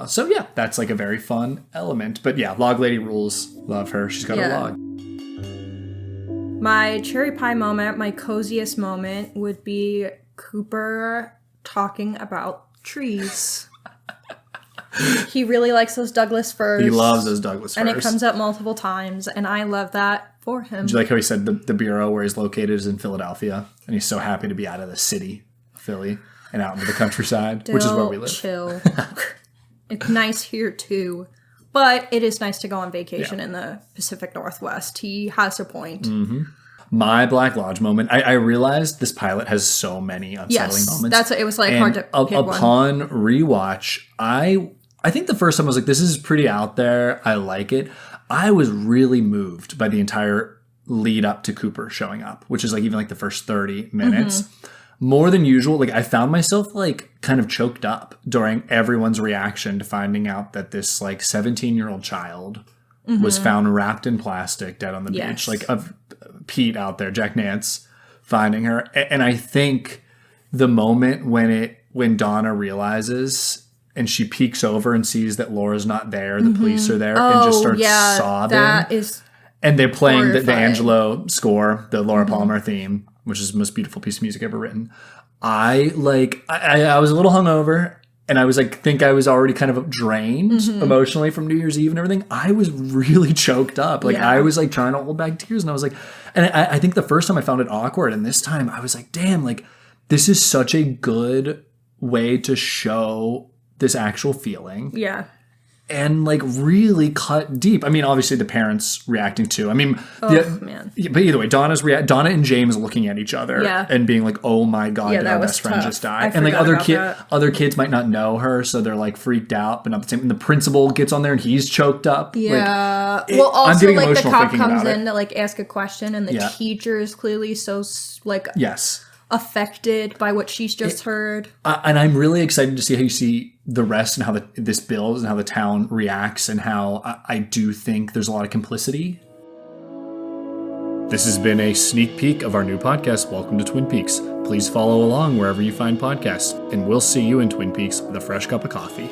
So yeah, that's like a very fun element. But yeah, log lady rules. Love her. She's got a log. My cherry pie moment, my coziest moment would be Cooper talking about trees. He really likes those Douglas firs. He loves those Douglas firs. And it comes up multiple times, and I love that for him. Did you like how he said the bureau where he's located is in Philadelphia, and he's so happy to be out of the city, Philly, and out into the countryside, which is where we live. Chill. It's nice here, too. But it is nice to go on vacation in the Pacific Northwest. He has a point. Mm-hmm. My Black Lodge moment. I realized this pilot has so many unsettling moments. It was like hard to pick one. Upon rewatch, I think the first time I was like, this is pretty out there. I like it. I was really moved by the entire lead up to Cooper showing up, which is like even like the first 30 minutes. Mm-hmm. More than usual, like I found myself like kind of choked up during everyone's reaction to finding out that this like 17-year-old child was found wrapped in plastic dead on the beach. Like of Pete out there, Jack Nance, finding her. And I think the moment when Donna realizes and she peeks over and sees that Laura's not there, the police are there, and just starts sobbing. That is and they're playing the Angelo score, the Laura Palmer theme, which is the most beautiful piece of music ever written. I was a little hungover, and I was like, think I was already kind of drained emotionally from New Year's Eve and everything. I was really choked up. Like I was like trying to hold back tears, and I was like, and I think the first time I found it awkward, and this time I was like, damn, like this is such a good way to show this actual feeling. Yeah. And like really cut deep. I mean, obviously the parents reacting too. I mean, man. But either way, Donna and James looking at each other and being like, "Oh my god, did our best friend just die?" And like other kids might not know her, so they're like freaked out, but not the same. And the principal gets on there and he's choked up. Yeah. Like, well, also like the cop comes in to like ask a question, and the teacher is clearly so like affected by what she's just heard. And I'm really excited to see how you see the rest and how this builds and how the town reacts and how I do think there's a lot of complicity. This has been a sneak peek of our new podcast, Welcome to Twin Peaks. Please follow along wherever you find podcasts, and we'll see you in Twin Peaks with a fresh cup of coffee.